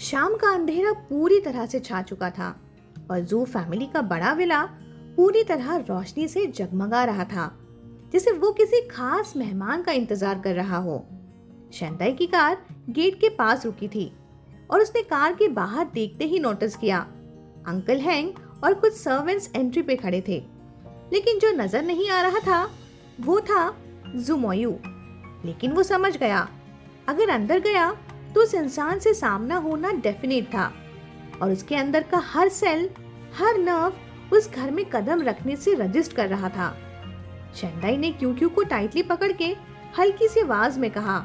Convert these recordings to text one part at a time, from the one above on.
शाम का अंधेरा पूरी तरह से छा चुका था और जू फैमिली का बड़ा विला पूरी तरह रोशनी से जगमगा रहा था, जैसे वो किसी खास मेहमान का इंतजार कर रहा हो। शैंताई की कार गेट के पास रुकी थी और उसने कार के बाहर देखते ही नोटिस किया अंकल हैंग और कुछ सर्वेंट्स एंट्री पे खड़े थे, लेकिन जो नजर नहीं आ रहा था वो था ज़ुमोयू। लेकिन वो समझ गया अगर अंदर गया तो उस इंसान से सामना होना डेफिनेट था और उसके अंदर का हर सेल, हर नर्व उस घर में कदम रखने से रजिस्ट कर रहा था। शैंताई ने क्यू को टाइटली पकड़ के हल्की सी आवाज में कहा,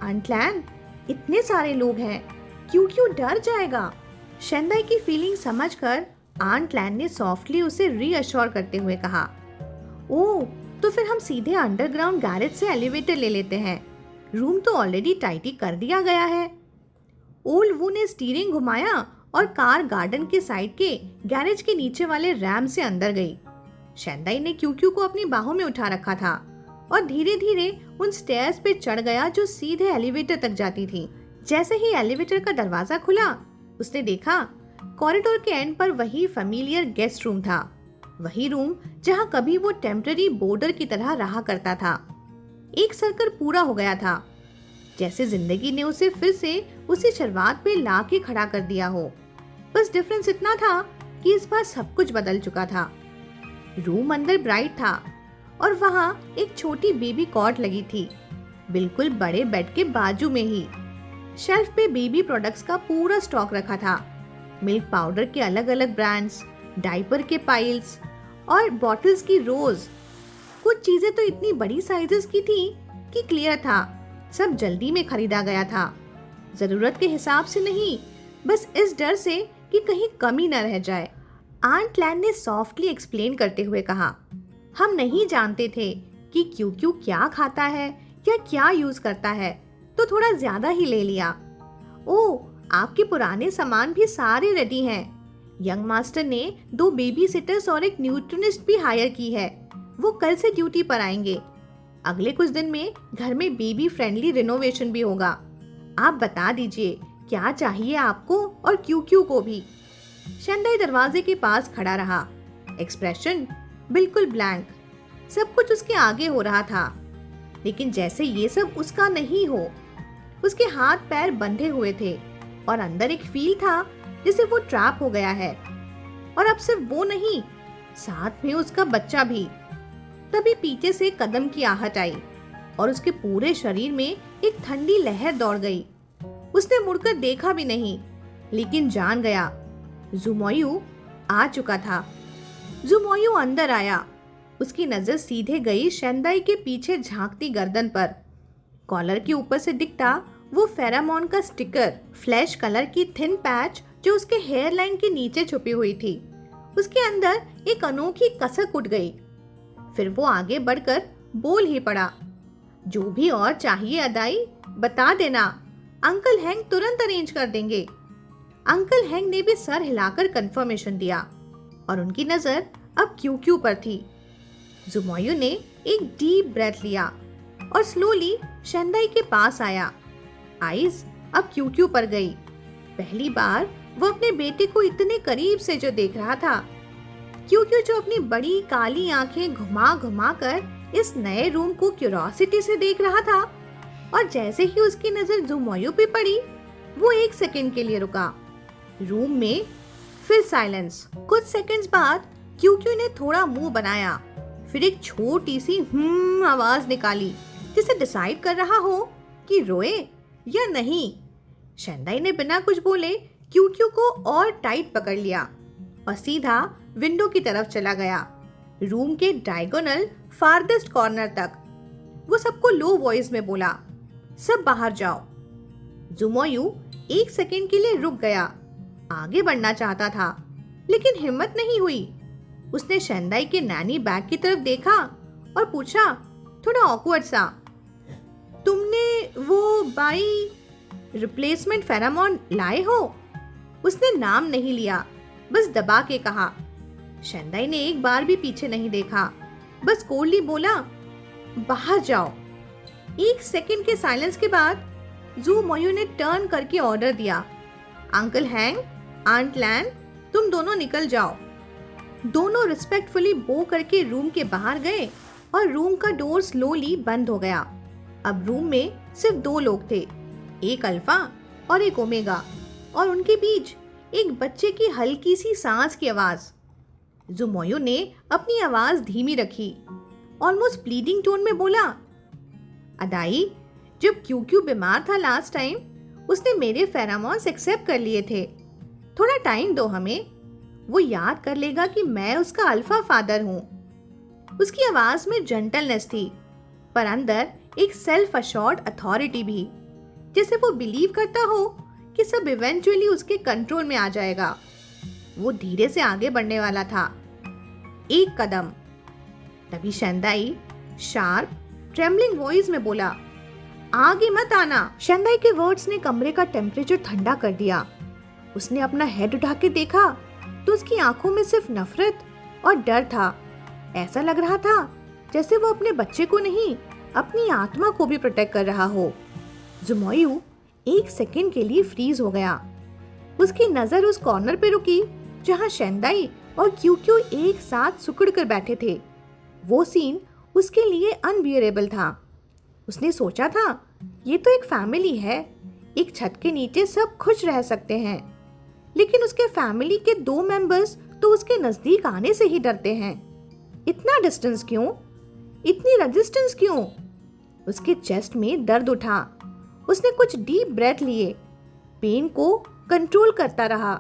आंट लैन, इतने सारे लोग हैं, क्यू डर जाएगा। शैंताई की फीलिंग समझकर आंट लैन ने सॉफ्टली उसे रीअश्योर करते हुए कहा, ओह, तो फिर हम सीधे अंडरग्राउंड गैरेज से एलिवेटर ले लेते हैं, रूम तो ऑलरेडी टाइटी कर दिया गया है। ओल्ड वू ने स्टीयरिंग घुमाया और कार गार्डन के साइड के गैरेज के नीचे वाले रैम से अंदर गई। शैंताई ने क्यू को अपनी बाहों में उठा रखा था और धीरे धीरे उन स्टेयर्स पे चढ़ गया जो सीधे एलिवेटर तक जाती थी। जैसे ही एलिवेटर का दरवाजा खुला, उसने देखा कॉरिडोर के एंड पर वही फेमिलियर गेस्ट रूम था, वही रूम जहाँ कभी वो टेम्पररी बॉर्डर की तरह रहा करता था। एक सर्कल पूरा हो गया था, जैसे जिंदगी ने उसे फिर से उसी शुरुआत पे ला के खड़ा कर दिया हो। बस डिफरेंस इतना था कि इस बार सब कुछ बदल चुका था। रूम अंदर ब्राइट था और वहाँ एक छोटी बेबी कॉट लगी थी, बिल्कुल बड़े बेड के बाजू में ही। शेल्फ पे बेबी प्रोडक्ट्स का पूरा स्टॉक रखा था, मिल्क पाउडर के अलग अलग ब्रांड्स, डायपर के पाइल्स और बॉटल्स की रोज। कुछ चीजें तो इतनी बड़ी साइजेस की थी कि क्लियर था सब जल्दी में खरीदा गया था, जरूरत के हिसाब से नहीं, बस इस डर से कि कहीं कमी न रह जाए। आंट लैन ने सॉफ्टली एक्सप्लेन करते हुए कहा, हम नहीं जानते थे कि क्यू क्या खाता है या क्या यूज करता है, तो थोड़ा ज्यादा ही ले लिया। ओह, आपके पुराने सामान भी सारे रेडी हैं। यंग मास्टर ने 2 बेबी सिटर्स और एक न्यूट्रिनिस्ट भी हायर की है, वो कल से ड्यूटी पर आएंगे। अगले कुछ दिन में घर में बेबी फ्रेंडली रिनोवेशन भी होगा। आप बता दीजिए क्या चाहिए आपको और क्यू को भी। शैंताई दरवाजे के पास खड़ा रहा, एक्सप्रेशन बिल्कुल ब्लैंक। सब कुछ उसके आगे हो रहा था, लेकिन जैसे ये सब उसका नहीं हो। उसके हाथ पैर बंधे हुए थे और अंदर एक फील था जैसे वो ट्रैप हो गया है। और अब सिर्फ वो नहीं, साथ में उसका बच्चा भी। तभी पीछे से कदम की आहट आई और उसके पूरे शरीर में एक ठंडी लहर दौड़ गई। उसने मुड़कर देखा भी नहीं, लेकिन जान गया ज़ुमोयू आ चुका था। ज़ुमोयू अंदर आया, उसकी नजर सीधे गई शैंताई के पीछे झांकती गर्दन पर। कॉलर के ऊपर से दिखता वो फेरामोन का स्टिकर, फ्लैश कलर की थिन पैच जो उसके हेयर लाइन के नीचे छुपी हुई थी। उसके अंदर एक अनोखी कसक उठ गई। फिर वो आगे बढ़कर बोल ही पड़ा, जो भी और चाहिए अदाई बता देना, अंकल हैंग तुरंत अरेंज कर देंगे। अंकल हैंग ने भी सर हिलाकर कंफर्मेशन दिया और उनकी नजर अब क्यू पर थी। ज़ुमोयू ने एक डीप ब्रेथ लिया और स्लोली शैंताई के पास आया। आइज अब क्यू पर गई। पहली बार वो अपने बेटे को इतने करीब से जो देख रहा था। क्यू जो अपनी बड़ी काली आंखें घुमा घुमा कर इस नए रूम को क्यूरोसिटी से देख रहा था, और जैसे ही उसकी नजर ज़ुमोयू पे पड़ी, वो 1 सेकंड के लिए रुका। रूम में फिर साइलेंस। कुछ सेकंड्स बाद क्यू ने थोड़ा मुंह बनाया, फिर एक छोटी सी आवाज निकाली, जिसे डिसाइड कर रहा हो कि रोए या नहीं। शैंताई ने बिना कुछ बोले क्यू को और टाइट पकड़ लिया और सीधा विंडो की तरफ चला गया, रूम के डायगोनल फारदेस्ट कॉर्नर तक। वो सबको लो वॉइस में बोला, सब बाहर जाओ। ज़ुमोयू 1 सेकंड के लिए रुक गया, आगे बढ़ना चाहता था, लेकिन हिम्मत नहीं हुई। उसने शैंताई के नैनी बैग की तरफ देखा और पूछा, थोड़ा ऑकवर्ड सा, तुमने वो बाई रिप्लेसमेंट फेरामोन लाए हो? उसने नाम नहीं लिया, बस दबा के कहा। शैंताई ने एक बार भी पीछे नहीं देखा, बस कोल्डली बोला, बाहर जाओ। 1 सेकंड के साइलेंस के बाद ज़ुमोयू ने टर्न करके ऑर्डर दिया, अंकल हैंग, आंट लैन, तुम दोनों निकल जाओ। दोनों रिस्पेक्टफुली बो करके रूम के बाहर गए और रूम का डोर स्लोली बंद हो गया। अब रूम में सिर्फ 2 लोग थे, एक अल्फा और एक ओमेगा, और उनके बीच एक बच्चे की हल्की सी सांस की आवाज। ज़ुमोयू ने अपनी आवाज धीमी रखी, ऑलमोस्ट प्लीडिंग टोन में बोला, अदाई, जब क्यू बीमार था लास्ट टाइम, उसने मेरे फेरामोन्स एक्सेप्ट कर लिए थे। थोड़ा टाइम दो हमें, वो याद कर लेगा कि मैं उसका अल्फा फादर हूँ। उसकी आवाज में जेंटलनेस थी, पर अंदर एक सेल्फ अश्योर्ड अथॉरिटी भी, जैसे वो बिलीव करता हो कि सब इवेंचुअली उसके कंट्रोल में आ जाएगा। वो धीरे से आगे बढ़ने वाला था, 1 कदम। तभी शेंदाई शार्प ट्रेम्बलिंग वॉइस में बोला, आगे मत आना। शेंदाई के वर्ड्स ने कमरे का टेम्परेचर ठंडा कर दिया। उसने अपना हेड उठा के देखा तो उसकी आंखों में सिर्फ नफरत और डर था। ऐसा लग रहा था जैसे वो अपने बच्चे को नहीं, अपनी आत्मा को भी प्रोटेक्ट कर रहा हो। ज़ुमोयू 1 सेकंड के लिए फ्रीज हो गया। उसकी नजर उस कॉर्नर पे रुकी जहां शेंदाई और क्यू एक साथ सुकड़ कर बैठे थे। वो सीन उसके लिए अनबियरेबल था। उसने सोचा था, ये तो एक फैमिली है, एक छत के नीचे सब खुश रह सकते हैं, लेकिन उसके फैमिली के 2 मेंबर्स तो उसके नजदीक आने से ही डरते हैं। इतना डिस्टेंस क्यों? इतनी रेजिस्टेंस क्यों? उसके चेस्ट में दर्द उठा। उसने कुछ डीप ब्रेथ लिए, पेन को कंट्रोल करता रहा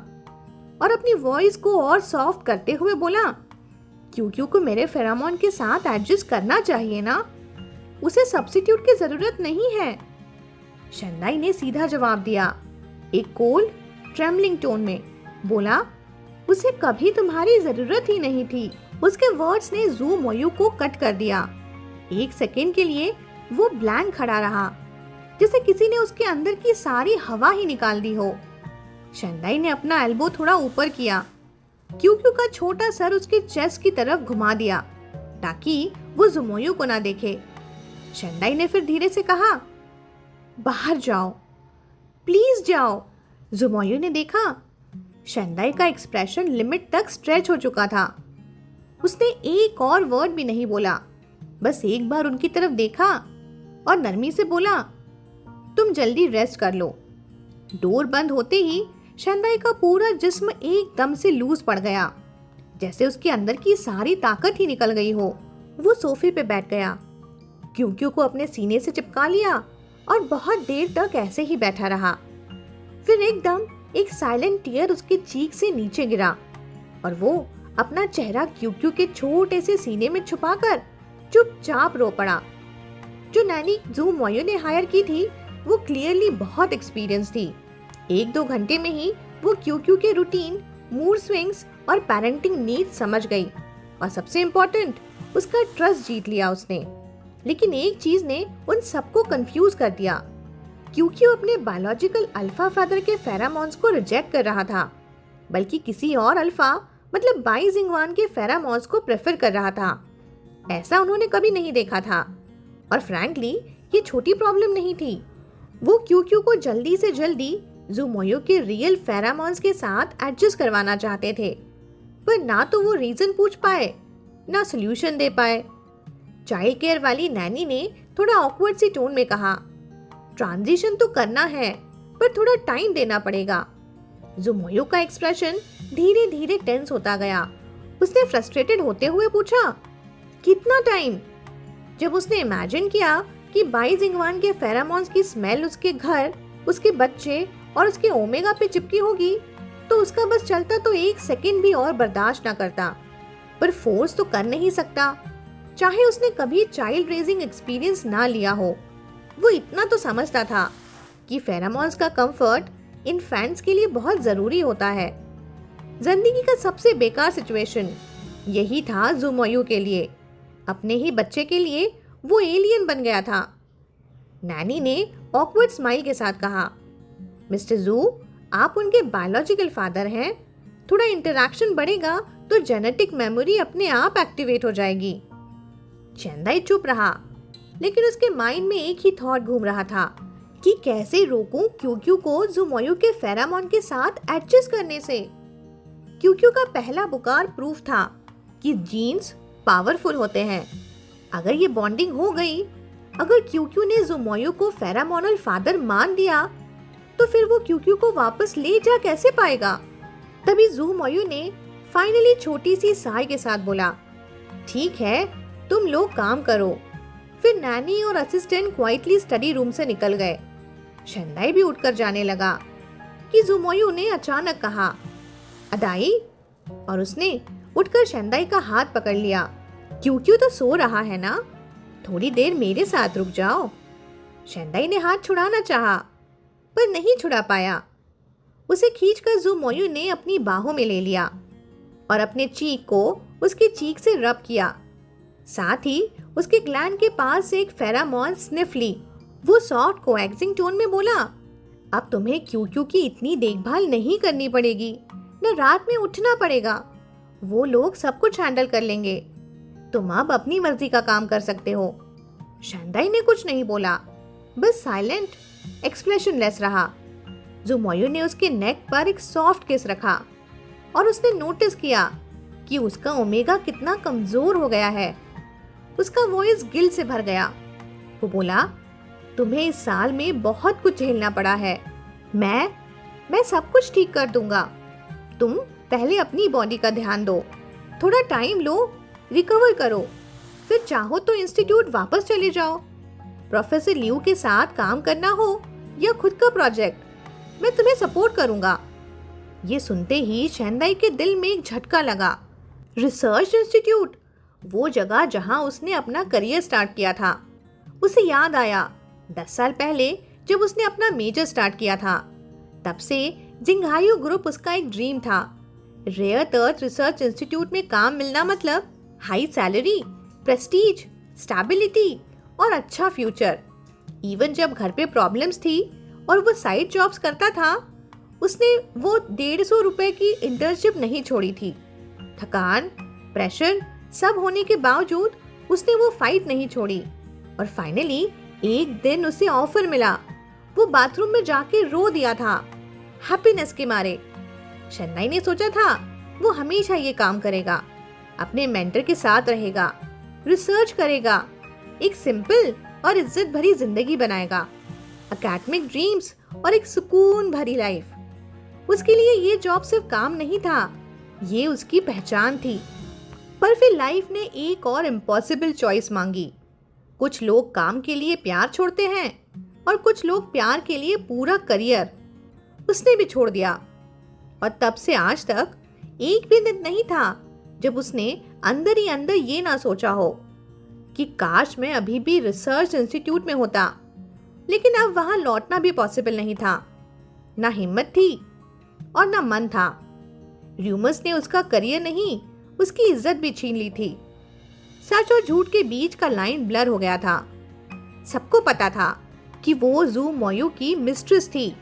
और अपनी वॉइस को और सॉफ्ट करते हुए बोला, क्यू को मेरे फेरामोन के साथ एडजस्ट करना चाहिए ना, उसे सब्स्टिट्यूट की जरूरत नहीं है। शेंदाई ने सीधा जवाब दिया, एक कोल्ड ट्रेम्बलिंग टोन में बोला, उसे कभी तुम्हारी जरूरत ही नहीं थी। उसके वर्ड्स ने ज़ुमोयू को कट कर दिया। 1 सेकेंड के लिए वो ब्लैंक खड़ा रहा, जैसे किसी ने उसके अंदर की सारी हवा ही निकाल दी हो। शेंदाई ने अपना एल्बो थोड़ा ऊपर किया, क्यू का छोटा सर उसके चेस्ट की तरफ घुमा दिया ताकि वो ज़ुमोयू को ना देखे। शेंदाई ने फिर धीरे से कहा, बाहर जाओ, प्लीज जाओ। ज़ुमोयू ने देखा शेंदाई का एक्सप्रेशन लिमिट तक स्ट्रेच हो चुका था। उसने एक और वर्ड भी नहीं बोला, बस एक बार उनकी तरफ देखा और नरमी से बोला, तुम जल्दी रेस्ट कर लो। डोर बंद होते ही शेंदाई का पूरा जिस्म एकदम से लूज पड़ गया, जैसे उसके अंदर की सारी ताकत ही निकल गई हो। वो सोफे पे बैठ गया, क्यू को अपने सीने से चिपका लिया और बहुत देर तक ऐसे ही बैठा रहा। फिर एकदम एक साइलेंट टीयर उसके चीक से नीचे गिरा और वो अपना चेहरा क्यू के छोटे से सीने में छुपाकर चुपचाप रो पड़ा। जो नैनी ज़ुमोयू ने हायर की थी वो क्लियरली बहुत एक्सपीरियंस थी। 1-2 घंटे में ही वो क्यू के रूटीन, मूड स्विंग्स और पेरेंटिंग नीड्स समझ गई और सबसे इम्पोर्टेंट, उसका ट्रस्ट जीत लिया उसने। लेकिन एक चीज ने उन सबको कंफ्यूज कर दिया, क्योंकि वो अपने बायोलॉजिकल अल्फा फादर के फेरामोन्स को रिजेक्ट कर रहा था, बल्कि किसी और अल्फा मतलब बाई जिंगवान के फेरामोन्स को प्रेफर कर रहा था। ऐसा उन्होंने कभी नहीं देखा था और फ्रैंकली ये छोटी प्रॉब्लम नहीं थी। वो क्यू को जल्दी से जल्दी ज़ुमोयू के रियल फेरामोन्स के साथ एडजस्ट करवाना चाहते थे, पर ना तो वो रीजन पूछ पाए ना सोल्यूशन दे पाए। चाइल्ड केयर वाली नैनी ने थोड़ा ऑकवर्ड सी टोन में कहा, ट्रांजिशन तो करना है पर थोड़ा टाइम देना पड़ेगा। ज़ुमोयू का एक्सप्रेशन धीरे धीरे टेंस होता गया। उसने फ्रस्ट्रेटेड होते हुए पूछा, कितना टाइम? जब उसने इमेजिन किया कि बाई जिंगवान के फेरामोन्स की स्मेल उसके घर, उसके बच्चे और उसके ओमेगा पे चिपकी होगी तो उसका बस चलता तो 1 सेकंड भी और बर्दाश्त ना करता, पर फोर्स तो कर नहीं सकता, चाहे उसने कभी चाइल्ड रेजिंग एक्सपीरियंस ना लिया हो। वो इतना तो समझता था कि फेरामोन्स का कंफर्ट इन्फेंट्स के लिए बहुत जरूरी होता है। जिंदगी का सबसे बेकार सिचुएशन यही था ज़ुमोयू के लिए। अपने ही बच्चे के लिए वो एलियन बन गया था। नैनी ने ऑकवर्ड स्माइल के साथ कहा, मिस्टर ज़ू, आप उनके बायोलॉजिकल फादर हैं, थोड़ा इंटरैक्शन बढ़ेगा तो जेनेटिक मेमोरी अपने आप एक्टिवेट हो जाएगी। शेंदाई चुप रहा, लेकिन उसके माइंड में एक ही थॉट घूम रहा था, कि कैसे रोकूं क्यूक्यू को ज़ुमोयू के फेरामोन के साथ एडजस्ट करने से। क्यूक्यू का पहला बुखार प्रूफ था कि जीन्स पावरफुल होते हैं। अगर ये बॉन्डिंग हो गई, अगर क्यूक्यू ने ज़ुमोयू को फेरामोनल फादर मान दिया, तो फिर वो क्यूक्यू को वापस ले जा कैसे पाएगा। तभी ज़ुमोयू ने फाइनली छोटी सी साय के साथ बोला, ठीक है, तुम लोग काम करो। फिर नैनी और असिस्टेंट क्वाइटली स्टडी रूम से निकल गए। शेंदाई भी उठकर जाने लगा कि ज़ुमोयू ने अचानक कहा, अदाई, और उसने उठकर शेंदाई का हाथ पकड़ लिया। क्यूक्यू तो सो रहा है ना, थोड़ी देर मेरे साथ रुक जाओ। शेंदाई ने हाथ छुड़ाना चाहा, पर नहीं छुड़ा पाया। उसे खींचकर ज़ुमोयू ने अपनी बाहों में ले लिया और अपने चीक को उसकी चीक से रब किया। साथ ही उसके ग्लैंड के पास से एक फेरामोन स्निफ ली। वो सॉफ्ट कोएक्सिंग टोन में बोला, अब तुम्हें क्यूक्यू की इतनी देखभाल नहीं करनी पड़ेगी, न रात में उठना पड़ेगा। वो लोग सब कुछ हैंडल कर लेंगे। तुम अब अपनी मर्जी का काम कर सकते हो। शेंदाई ने कुछ नहीं बोला, बस साइलेंट, एक्सप्रेशनलेस रहा। ज़ुमोयू ने उसके नेक पर एक सॉफ्ट किस रखा और उसने नोटिस किया कि उसका ओमेगा कितना कमजोर हो गया है। उसका वॉइस गिल्ट से भर गया। वो बोला, तुम्हें इस साल में बहुत कुछ झेलना पड़ा है। मैं सब कुछ ठीक कर दूंगा। तुम पहले अपनी बॉडी का ध्यान दो, थोड़ा टाइम लो, रिकवर करो, फिर चाहो तो इंस्टीट्यूट वापस चले जाओ। प्रोफेसर लियू के साथ काम करना हो या खुद का प्रोजेक्ट, मैं तुम्हें सपोर्ट करूंगा। ये सुनते ही शेंदाई के दिल में एक झटका लगा। रिसर्च इंस्टीट्यूट, वो जगह जहां उसने अपना करियर स्टार्ट किया था। उसे याद आया 10 साल पहले जब उसने अपना मेजर स्टार्ट किया था। तब से जिंघायू ग्रुप उसका एक ड्रीम था। रेयर अर्थ रिसर्च इंस्टीट्यूट में काम मिलना मतलब हाई सैलरी, प्रेस्टीज, स्टेबिलिटी और अच्छा फ्यूचर। इवन जब घर पे प्रॉब्लम्स थी और वो साइड जॉब्स करता था, उसने वो 150 रुपए की इंटर्नशिप नहीं छोड़ी थी। थकान, प्रेशर सब होने के बावजूद उसने वो फाइट नहीं छोड़ी और फाइनली एक दिन उसे ऑफर मिला। वो बाथरूम में जाके रो दिया था हैप्पीनेस के मारे। शेंदाई ने सोचा था वो हमेशा ये काम करेगा, अपने मेंटर के साथ रहेगा, रिसर्च करेगा, एक सिंपल और इज्जत भरी जिंदगी बनाएगा, एकेडमिक ड्रीम्स और एक सुकून भरी लाइफ। उसके लिए ये जॉब सिर्फ काम नहीं था, ये उसकी पहचान थी। पर फिर लाइफ ने एक और इम्पॉसिबल चॉइस मांगी। कुछ लोग काम के लिए प्यार छोड़ते हैं और कुछ लोग प्यार के लिए पूरा करियर। उसने भी छोड़ दिया और तब से आज तक एक भी दिन नहीं था जब उसने अंदर ही अंदर ये ना सोचा हो कि काश मैं अभी भी रिसर्च इंस्टीट्यूट में होता। लेकिन अब वहां लौटना भी पॉसिबल नहीं था। ना हिम्मत थी और ना मन था। र्यूमर्स ने उसका करियर नहीं, उसकी इज्जत भी छीन ली थी। सच और झूठ के बीच का लाइन ब्लर हो गया था। सबको पता था कि वो ज़ुमोयू की मिस्ट्रेस थी।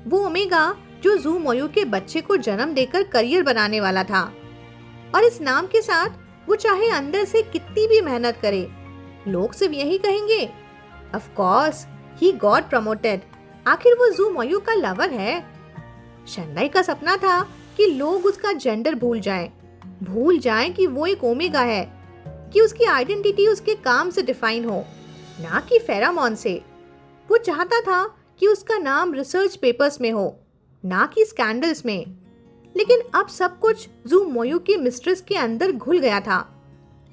वो ओमेगा जो ज़ुमोयू के बच्चे को जन्म देकर करियर बनाने वाला था। और इस नाम के साथ वो चाहे अंदर से कितनी भी मेहनत करे, लोग सिर्फ यही कहेंगे, of course he got promoted. आखिर वो ज़ुमोयू का लवर है। शेंदाई का सपना था कि लोग उसका जेंडर भूल जाएं कि वो एक ओमेगा है, कि उसकी आइडेंटिटी उसके काम से डिफाइन हो, ना कि फेरामोन से। वो चाहता था कि उसका नाम रिसर्च पेपर्स में हो, ना कि स्कैंडल्स में। लेकिन अब सब कुछ ज़ुमोयू की मिस्ट्रेस के अंदर घुल गया था।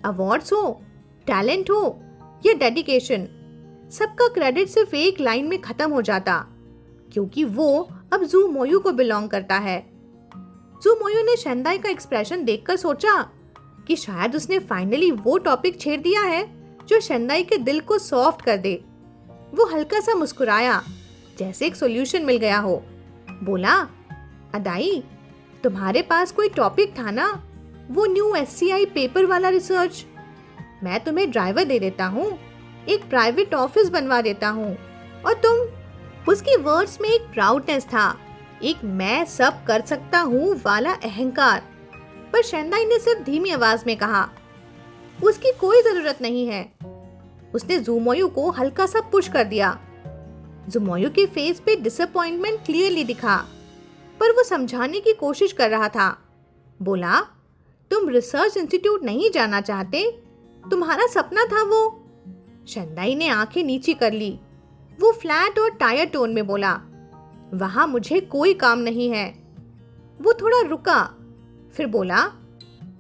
अवार्ड्स हो, टैलेंट हो या डेडिकेशन, सबका क्रेडिट सिर्फ एक लाइन में खत्म हो जाता, क्योंकि वो अब ज़ुमोयू को बिलोंग करता है। ज़ुमोयू ने शेंदाई का एक्सप्रेशन देखकर सोचा कि शायद उसने फाइनली वो टॉपिक छेड़ दिया है जो शेंदाई के दिल को सॉफ्ट कर दे। वो हल्का सा मुस्कुराया, जैसे एक सॉल्यूशन मिल गया हो। बोला, अदाई, तुम्हारे पास कोई टॉपिक था ना, वो न्यू SCI पेपर वाला रिसर्च। मैं तुम्हें ड्राइवर दे देता हूँ, एक प्राइवेट ऑफिस बनवा देता हूँ और तुम। उसकी वर्ड्स में एक प्राउडनेस था, एक मैं सब कर सकता हूँ वाला अहंकार। पर शेंदाई ने सिर्फ धीमी आवाज में कहा, उसकी कोई जरूरत नहीं है। उसने ज़ुमोयू को हल्का सा पुश कर दिया। जुमोयू के फेस पे डिसअपॉइंटमेंट क्लियरली दिखा, पर वो समझाने की कोशिश कर रहा था। बोला, तुम रिसर्च इंस्टीट्यूट नहीं जाना चाहते, तुम्हारा सपना था वो। शंदाई ने आंखें नीची कर ली। वो फ्लैट और टायर टोन में बोला, वहां मुझे कोई काम नहीं है। वो थोड़ा रुका, फिर बोला,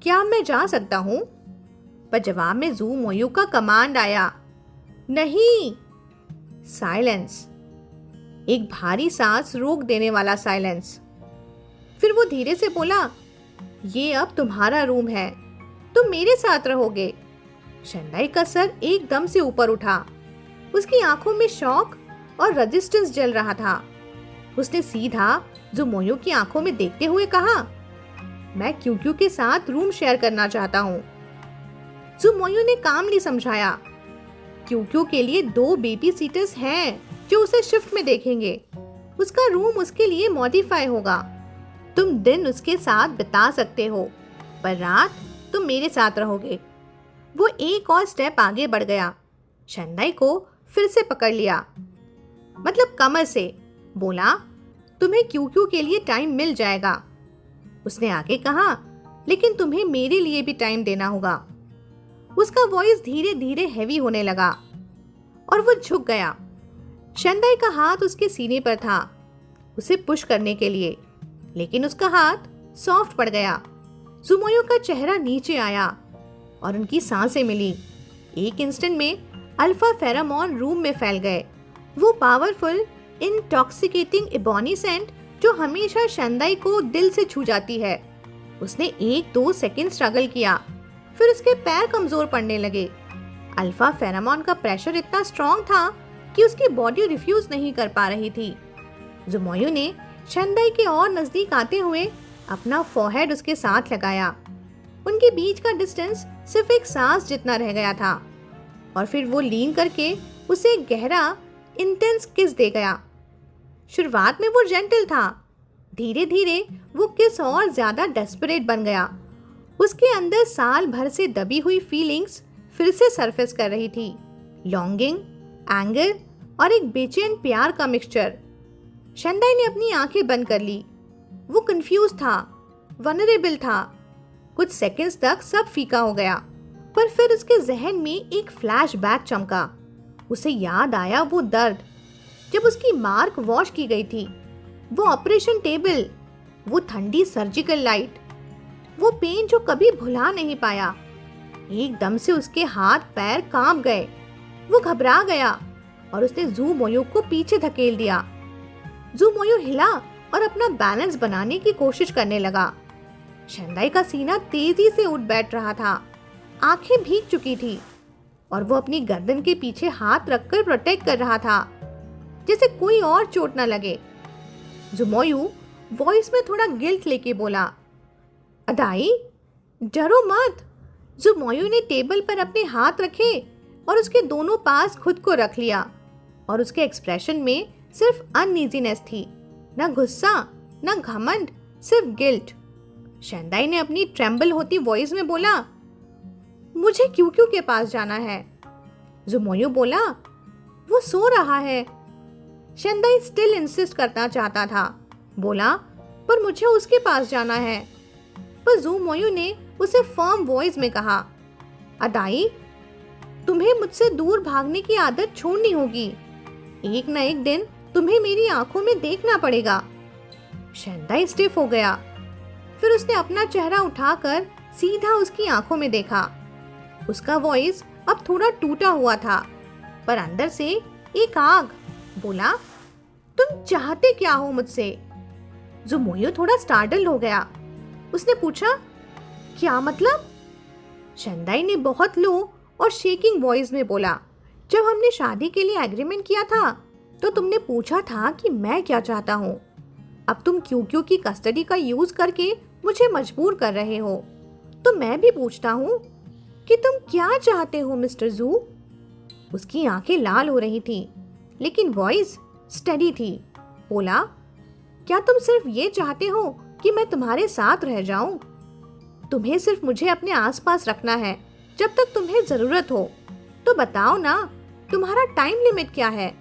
क्या मैं जा सकता हूं? पर जवाब में जू मोयू का कमांड आया, नहीं। साइलेंस, एक भारी सांस रोक देने वाला साइलेंस। फिर वो धीरे से बोला, ये अब तुम्हारा रूम है, तुम मेरे साथ रहोगे। शंदाई का सर एकदम से ऊपर उठा। उसकी आंखों में शॉक और रेजिस्टेंस जल रहा था। उसने सीधा जुमोयू की आंखों में देखते हुए कहा, मैं क्यू के साथ रूम शेयर करना चाहता हूँ। जुमोयू ने कामली समझाया, क्यू के लिए 2 बेबी सीटर्स हैं जो उसे शिफ्ट में देखेंगे। उसका रूम उसके लिए मॉडिफाई होगा। तुम दिन उसके साथ बिता सकते हो, पर रात तुम मेरे साथ रहोगे। वो एक और स्टेप आगे बढ़ गया। शंदाई को फिर से पकड़ लिया, मतलब कमर से। बोला, तुम्हें क्यू के लिए टाइम मिल जाएगा। उसने आगे कहा, लेकिन तुम्हें मेरे लिए भी टाइम देना होगा। उसका वॉइस धीरे धीरे हैवी होने लगा और वो झुक गया। शंदाई का हाथ उसके सीने पर था, उसे पुश करने के लिए, लेकिन उसका हाथ सॉफ्ट पड़ गया। जुमोयू का चेहरा नीचे आया और उनकी सांसें मिली। एक इंस्टेंट में अल्फा फेरामोन रूम में फैल गए। वो पावरफुल इंटॉक्सिकेटिंग इबोनी सेंट जो हमेशा शंदाई को दिल से छू जाती है। उसने 1-2 सेकंड स्ट्रगल किया, फिर उसके पैर कमजोर पड़ने लगे। अल्फा फेरामोन का प्रेशर इतना स्ट्रॉन्ग था कि उसकी बॉडी रिफ्यूज नहीं कर पा रही थी। जुमोयू ने शंदाई के और नजदीक आते हुए अपना फोरहेड उसके साथ लगाया। उनके बीच का डिस्टेंस सिर्फ एक सांस जितना रह गया था और फिर वो लीन करके उसे एक गहरा इंटेंस किस दे गया। शुरुआत में वो जेंटल था, धीरे धीरे वो किस और ज्यादा डेस्परेट बन गया। उसके अंदर साल भर से दबी हुई फीलिंग्स फिर से सरफेस कर रही थी। लॉन्गिंग, एंगर और एक बेचैन प्यार का मिक्सचर। शंदाई ने अपनी आंखें बंद कर ली। वो कंफ्यूज था, वनरेबल था। कुछ सेकंड्स तक सब फीका हो गया, पर फिर उसके जहन में एक फ्लैशबैक चमका। उसे याद आया वो दर्द जब उसकी मार्क वॉश की गई थी, वो ऑपरेशन टेबल, वो ठंडी सर्जिकल लाइट, वो पेन जो कभी भुला नहीं पाया। एकदम से उसके हाथ पैर कांप गए। वो घबरा गया और उसने जू मोयू को पीछे धकेल दिया। जू मोयू हिला और अपना बैलेंस बनाने की कोशिश करने लगा। शंदाई का सीना तेजी से उठ बैठ रहा था, आंखें भीग चुकी थी और वो अपनी गर्दन के पीछे हाथ रखकर प्रोटेक्ट कर रहा था, जैसे कोई और चोट न लगे। जुमोयू वॉइस में थोड़ा गिल्ट लेके बोला, अदाई डरो मत। जुमोयू ने टेबल पर अपने हाथ रखे और उसके दोनों पास खुद को रख लिया और उसके एक्सप्रेशन में सिर्फ अनईजीनेस थी, न गुस्सा न घमंड, सिर्फ गिल्ट। शंदाई ने अपनी ट्रेम्बल होती वॉइस में बोला, मुझे क्यू के पास जाना है। जुमोयू बोला, वो सो रहा है। शंदाई स्टिल इंसिस्ट करना चाहता था, बोला, पर मुझे उसके पास जाना है। पर जुमोयू ने उसे फर्म वॉइस में कहा, अदाई तुम्हें मुझसे दूर भागने की आदत छोड़नी होगी। एक न एक दिन तुम्हें मेरी आंखों में देखना पड़ेगा। शंदाई स्टिफ हो गया। फिर उसने अपना चेहरा उठाकर सीधा उसकी आंखों में देखा। उसका वॉइस अब थोड़ा टूटा हुआ था, पर अंदर से एक आग। बोला, तुम चाहते क्या हो मुझसे? जुमोयू थोड़ा स्टार्टल्ड हो गया। उसने पूछा, क्या मतलब? शंदाई ने बहुत लो और शेकिंग वॉइस में बोला, जब हमने शादी के लिए एग्रीमेंट किया था तो तुमने पूछा था कि मैं क्या चाहता हूँ। अब तुम क्यू की कस्टडी का यूज करके मुझे मजबूर कर रहे हो, तो मैं भी पूछता हूँ कि तुम क्या चाहते हो मिस्टर जू? उसकी आंखें लाल हो रही थी, लेकिन वॉइस स्टेडी थी। बोला, क्या तुम सिर्फ ये चाहते हो कि मैं तुम्हारे साथ रह जाऊं? तुम्हें सिर्फ मुझे अपने आसपास रखना है जब तक तुम्हें जरूरत हो। तो बताओ ना, तुम्हारा टाइम लिमिट क्या है?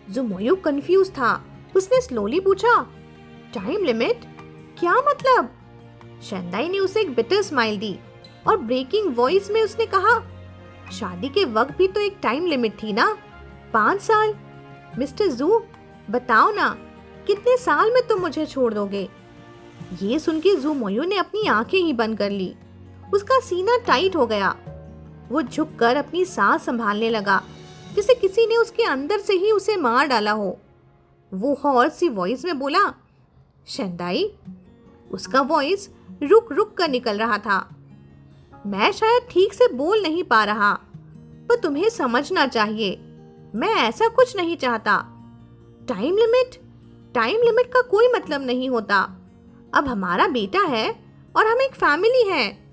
जुमोयू कंफ्यूज था। उसने स्लोली पूछा, टाइम लिमिट? क्या मतलब? शेंदाई ने उसे एक बिटर स्माइल दी और ब्रेकिंग वॉइस में उसने कहा, शादी के वक्त भी तो एक टाइम लिमिट थी ना, 5 साल। मिस्टर जू, बताओ ना, कितने साल में तुम मुझे छोड़ दोगे? ये सुन के जुमोयू ने अपनी आंखें ही बंद कर ली। उसका सीना टाइट हो गया। वो झुककर अपनी सांस संभालने लगा, जैसे किसी ने उसके अंदर से ही उसे मार डाला हो। वो हॉर्स सी वॉइस में बोला, शेंदाई। उसका वॉइस रुक रुक कर निकल रहा था। मैं शायद ठीक से बोल नहीं पा रहा, पर तुम्हें समझना चाहिए, मैं ऐसा कुछ नहीं चाहता। टाइम लिमिट का कोई मतलब नहीं होता। अब हमारा बेटा है और हम एक फैमिली हैं।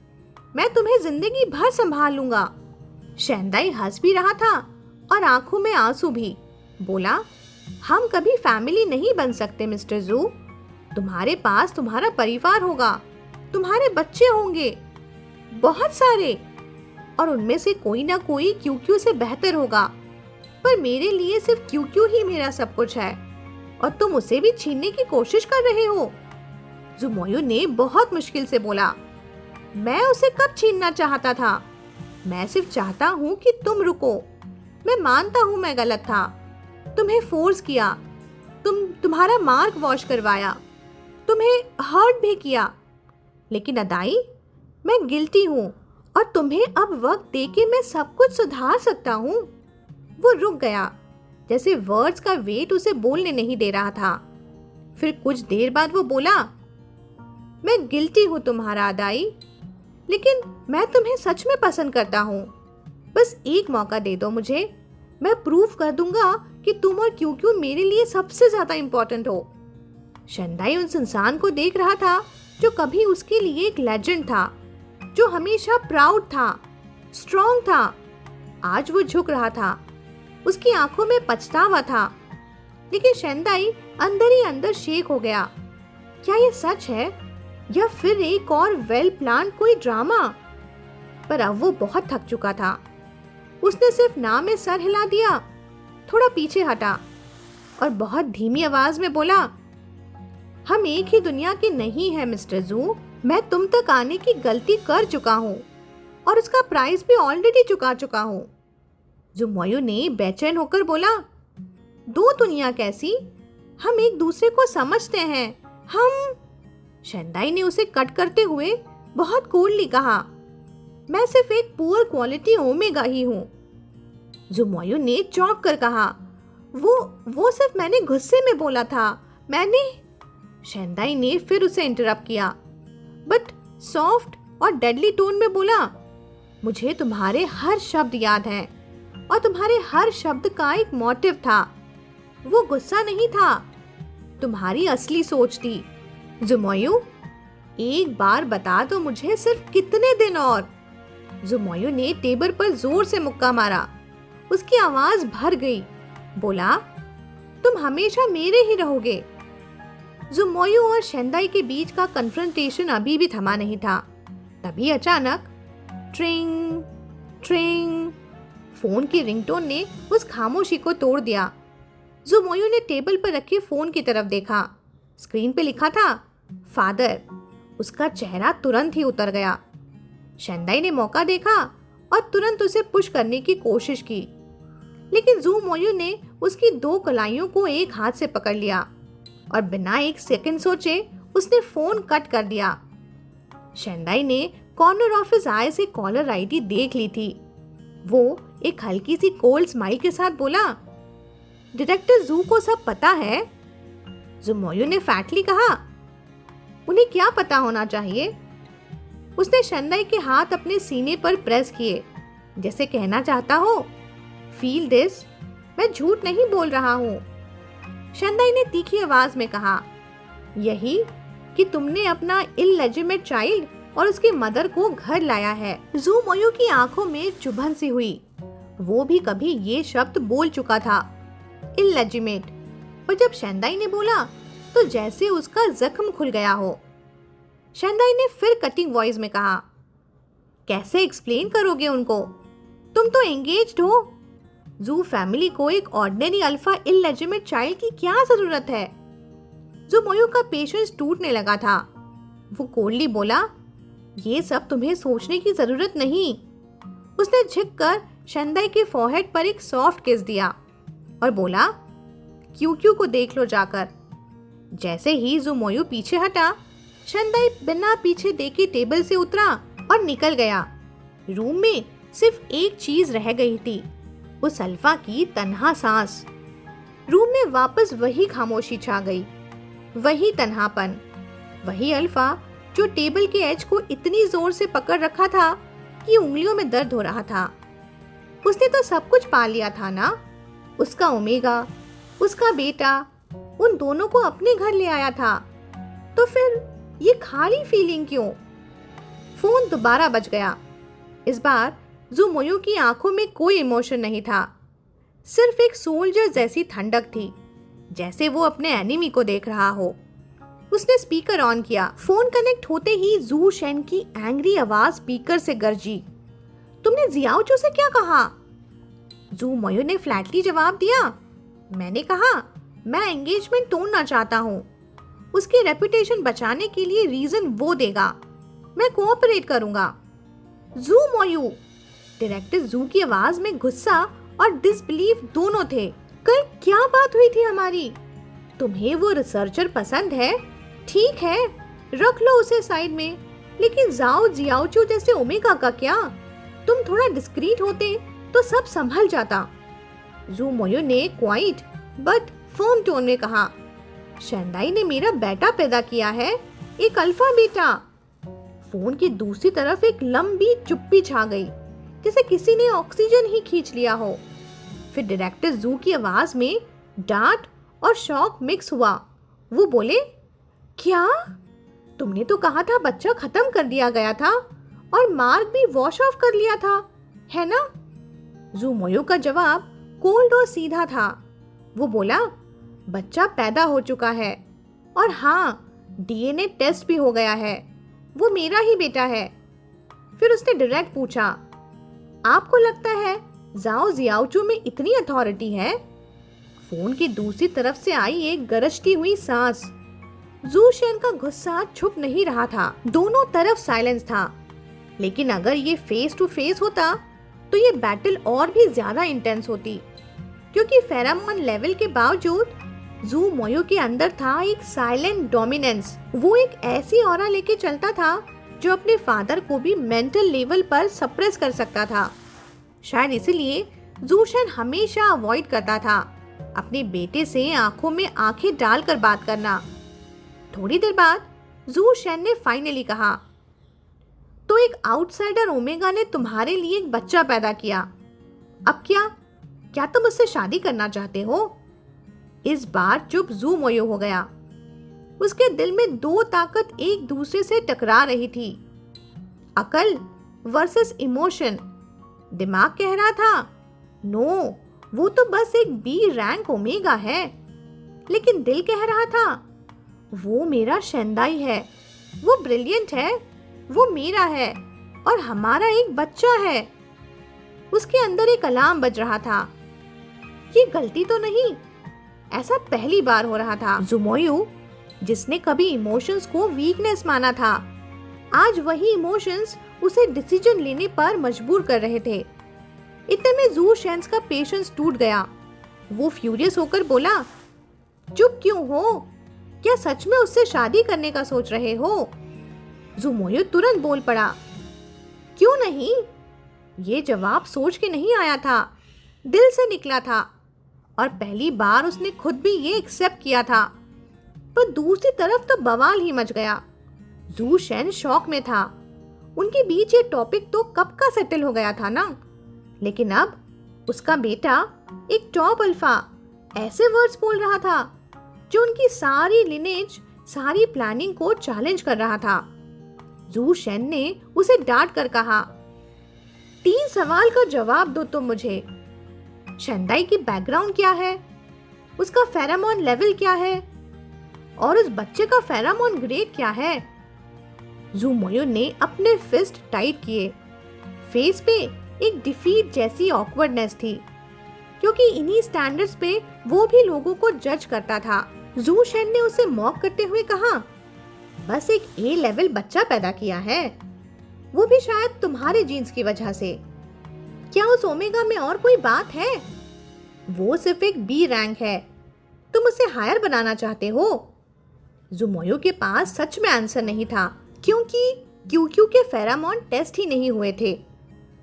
मैं तुम्हें जिंदगी भर संभाल लूंगा। शेंदाई हंस भी रहा था और आंखों में आंसू भी। बोला, हम कभी फैमिली नहीं बन सकते मिस्टर जू। तुम्हारे पास तुम्हारा परिवार होगा, तुम्हारे बच्चे होंगे, बहुत सारे, और उनमें से कोई ना कोई क्यूक्यू से बेहतर होगा। पर मेरे लिए सिर्फ क्यूक्यू ही मेरा सब कुछ है, और तुम उसे भी छीनने की कोशिश कर रहे हो। जुमोयू ने बहुत मुश्किल से बोला, मैं उसे कब छीनना चाहता था? मैं सिर्फ चाहता हूँ कि तुम रुको। मैं मानता हूँ मैं गलत था, तुम्हें फोर्स किया, तुम्हारा मार्क वॉश करवाया, तुम्हें हर्ट भी किया, लेकिन अदाई, मैं गिल्टी हूँ और तुम्हें अब वक्त देके मैं सब कुछ सुधार सकता हूँ। वो रुक गया, जैसे वर्ड्स का वेट उसे बोलने नहीं दे रहा था। फिर कुछ देर बाद वो बोला, मैं गिल्टी हूँ तुम्हारा अदाई, लेकिन मैं तुम्हें सच में पसंद करता हूँ। बस एक मौका दे दो मुझे, मैं प्रूफ कर दूंगा कि तुम और क्यूक्यू मेरे लिए सबसे ज्यादा इंपॉर्टेंट हो। शेंदाई उस इंसान को देख रहा था जो कभी उसके लिए एक लेजेंड था, जो हमेशा प्राउड था, स्ट्रॉन्ग था। आज वो झुक रहा था, उसकी आंखों में पछतावा था, लेकिन शेंदाई अंदर ही अंदर शेक हो गया। क्या ये सच है या फिर एक और वेल प्लान कोई ड्रामा? पर अब वो बहुत थक चुका था। उसने सिर्फ ना में सर हिला दिया, थोड़ा पीछे हटा और बहुत धीमी आवाज में बोला, हम एक ही दुनिया के नहीं हैं मिस्टर जू। मैं तुम तक आने की गलती कर चुका हूँ और उसका प्राइस भी ऑलरेडी चुका चुका हूँ। जुमोयू ने बेचैन होकर बोला, दो दुनिया कैसी? हम एक दूसरे को समझते हैं। हम शेंदाई ने उसे कट करते हुए बहुत कोल्डली कहा, मैं सिर्फ एक पुअर क्वालिटी ओमेगा ही हूँ। जुमोयू ने चौंक कर कहा, वो सिर्फ मैंने गुस्से में बोला था, मैंने। शेंदाई ने फिर उसे इंटरप्ट किया, बट सॉफ्ट और डेडली टोन में बोला, मुझे तुम्हारे हर शब्द याद हैं और तुम्हारे हर शब्द का एक मोटिव था। वो गुस्सा नहीं था, तुम्हारी असली सोच थी। जुमोयू, एक बार बता दो मुझे, सिर्फ कितने दिन और? जुमोयू ने टेबल पर जोर से मुक्का मारा। उसकी आवाज भर गई। बोला, तुम हमेशा मेरे ही रहोगे। जुमोयू और शेंदाई के बीच का कन्फ्रंटेशन अभी भी थमा नहीं था। तभी अचानक ट्रिंग ट्रिंग, फोन की रिंगटोन ने उस खामोशी को तोड़ दिया। जुमोयू ने टेबल पर रखे फोन की तरफ देखा। स्क्रीन पे लिखा था, फादर। उसका चेहरा तुरंत ही उतर गया। शेंदाई ने मौका देखा और तुरंत उसे पुश करने की कोशिश की, लेकिन जुमोयू ने उसकी 2 कलाइयों को एक हाथ से पकड़ लिया और बिना एक सेकंड सोचे उसने फोन कट कर दिया। शेंदाई ने कॉर्नर ऑफ हिज आई से कॉलर आईडी देख ली थी। वो एक हल्की सी कोल्ड स्माइल के साथ बोला, डिटेक्टिव जू को सब पता है? जुमोयू ने फैटली कहा, उन्हें क्या पता होना चाहिए? उसने शेंदाई के हाथ अपने सीने पर प्रेस किए, जैसे कहना चाहता हो, फील दिस, मैं झूठ नहीं बोल रहा हूँ। शेंदाई ने तीखी आवाज में कहा, यही कि तुमने अपना इललेजिटिमेट चाइल्ड और उसकी मदर को घर लाया है। जुमोयू की आंखों में चुभन सी हुई। वो भी कभी ये शब्द बोल चुका था, इललेजिटिमेट, पर जब शेंदाई ने बोला तो जैसे उसका जख्म खुल गया हो। शेंदाई ने फिर कटिंग वॉइस में कहा, कैसे एक्सप्लेन करोगे उनको? तुम तो एंगेज्ड हो। जू फैमिली को एक ऑर्डिनरी अल्फा इलेजिटिमेट चाइल्ड की क्या जरूरत है? ज़ुमोयू का पेशेंस टूटने लगा था। वो कोल्डली बोला, ये सब तुम्हें सोचने की जरूरत नहीं। उसने झुककर शंदाई के फोरहेड पर एक सॉफ्ट किस दिया और बोला, क्यू क्यू को देख लो जाकर। जैसे ही ज़ुमोयू पीछे हटा, शंदाई बिना पीछे देखे टेबल से उतरा और निकल गया। रूम में सिर्फ एक चीज रह गई थी, उस अल्फा की तन्हा सांस। रूम में वापस वही खामोशी छा गई, वही तन्हापन, वही अल्फा जो टेबल के एज को इतनी जोर से पकड़ रखा था कि उंगलियों में दर्द हो रहा था। उसने तो सब कुछ पा लिया था ना, उसका ओमेगा, उसका बेटा, उन दोनों को अपने घर ले आया था, तो फिर ये खाली फीलिंग क्यों? फोन दोबारा बज गया। इस बार ज़ुमोयू की आंखों में कोई इमोशन नहीं था, सिर्फ एक सोल्जर जैसी ठंडक थी, जैसे वो अपने एनिमी को देख रहा हो। उसने स्पीकर ऑन किया। फोन कनेक्ट होते ही जू शेन की एंग्री आवाज स्पीकर से गरजी, तुमने जियाओचू से क्या कहा? ज़ुमोयू ने फ्लैटली जवाब दिया, मैंने कहा मैं एंगेजमेंट तोड़ना चाहता हूँ। उसकी रेपुटेशन बचाने के लिए रीजन वो देगा, मैं कोऑपरेट करूंगा। ज़ुमोयू, डायरेक्टर जू की आवाज में गुस्सा और डिसबिलीफ दोनों थे। कल क्या बात हुई थी हमारी? तुम्हें वो रिसर्चर पसंद है, ठीक है, रख लो उसे साइड में, लेकिन जाओ जियाओचू जैसे ओमेगा का क्या? तुम थोड़ा डिस्क्रीट होते तो सब संभल जाता। ज़ुमोयू ने क्वाइट बट फर्म टोन में कहा, शंदाई ने मेरा बेटा पैदा किया है, एक अल्फा बेटा। फोन की दूसरी तरफ एक लंबी चुप्पी छा गई, जैसे किसी ने ऑक्सीजन ही खींच लिया हो। फिर डायरेक्टर जू की आवाज में डांट और शॉक मिक्स हुआ। वो बोले, क्या? तुमने तो कहा था बच्चा खत्म कर दिया गया था और मार्क भी वॉश ऑफ कर लिया था, है ना? ज़ुमोयू का जवाब कोल्ड और सीधा था। वो बोला, बच्चा पैदा हो चुका है और हाँ, डीएनए टेस्ट भी हो गया है, वो मेरा ही बेटा है। फिर उसने डायरेक्ट पूछा, आपको लगता है जाओ जियाओचू में इतनी अथॉरिटी है? फोन की दूसरी तरफ से आई एक गरजती हुई सांस। जू शेन का गुस्सा छुप नहीं रहा था, दोनों तरफ साइलेंस था। लेकिन अगर ये फेस टू फेस होता तो ये बैटल और भी ज्यादा इंटेंस होती, क्योंकि फेरामोन लेवल के बावजूद ज़ुमोयू के अंदर था एक साइलेंट डोमिनेंस। वो एक ऐसी ऑरा लेके चलता था जो अपने फादर को भी मेंटल लेवल पर सप्रेस कर सकता था। शायद इसलिए जू शेन हमेशा अवॉइड करता था अपने बेटे से आंखों में आंखें डालकर बात करना। थोड़ी देर बाद जू शेन ने फाइनली कहा, तो एक आउटसाइडर ओमेगा ने तुम्हारे लिए एक बच्चा पैदा किया, अब क्या तुम उससे शादी करना चाहते हो? इस बार चुप ज़ुमोयू हो गया। उसके दिल में दो ताकत एक दूसरे से टकरा रही थी, अकल वर्सेस इमोशन। दिमाग कह रहा था, नो, वो तो बस एक बी रैंक ओमेगा है, लेकिन दिल कह रहा था, वो मेरा शंदाई है, वो ब्रिलियंट है, वो मेरा है और हमारा एक बच्चा है। उसके अंदर एक अलार्म बज रहा था, ये गलती तो नहीं, ऐसा पहली बार हो रहा था। ज़ुमोयू, जिसने कभी इमोशंस को वीकनेस माना था, आज वही इमोशंस उसे डिसीजन लेने पर मजबूर कर रहे थे। इतने में जू शेन का पेशेंस टूट गया। वो फ्यूरियस होकर बोला, चुप क्यों हो? क्या सच में उससे शादी करने का सोच रहे हो? ज़ुमोयू तुरंत बोल पड़ा, क्यों नहीं? ये जवाब सोच के नहीं आया था, दिल से निकला था और पहली बार उसने खुद भी ये एक्सेप्ट किया था। पर दूसरी तरफ तो बवाल ही मच गया। जू शेन शॉक में था। उनके बीच ये टॉपिक तो कब का सेटल हो गया था ना, लेकिन अब उसका बेटा एक टॉप अल्फा ऐसे वर्ड्स बोल रहा था जो उनकी सारी लिनेज, सारी प्लानिंग को चैलेंज कर रहा था। जू शेन ने उसे डांट कर कहा, 3 सवाल का जवाब दो तुम मुझे। शंदाई की बैकग्राउंड क्या है, उसका फेरामोन लेवल क्या है और उस बच्चे का फेरामोन ग्रेड क्या है? ज़ुमोयू ने अपने फिस्ट टाइट किए। फेस पे एक डिफीट जैसी ऑकवर्डनेस थी। क्योंकि इन्हीं स्टैंडर्ड्स पे वो भी लोगों को जज करता था। जू शेन ने उसे मॉक करते हुए कहा, बस एक ए लेवल बच्चा पैदा किया है, वो भी शायद तुम्हारे जीन्स की वजह से। क्या उस ओमेगा में और कोई बात है? वो सिर्फ एक बी रैंक है, तुम उसे हायर बनाना चाहते हो? ज़ुमोयू के पास सच में आंसर नहीं था, क्योंकि क्यूक्यू के फेरामोन टेस्ट ही नहीं हुए थे।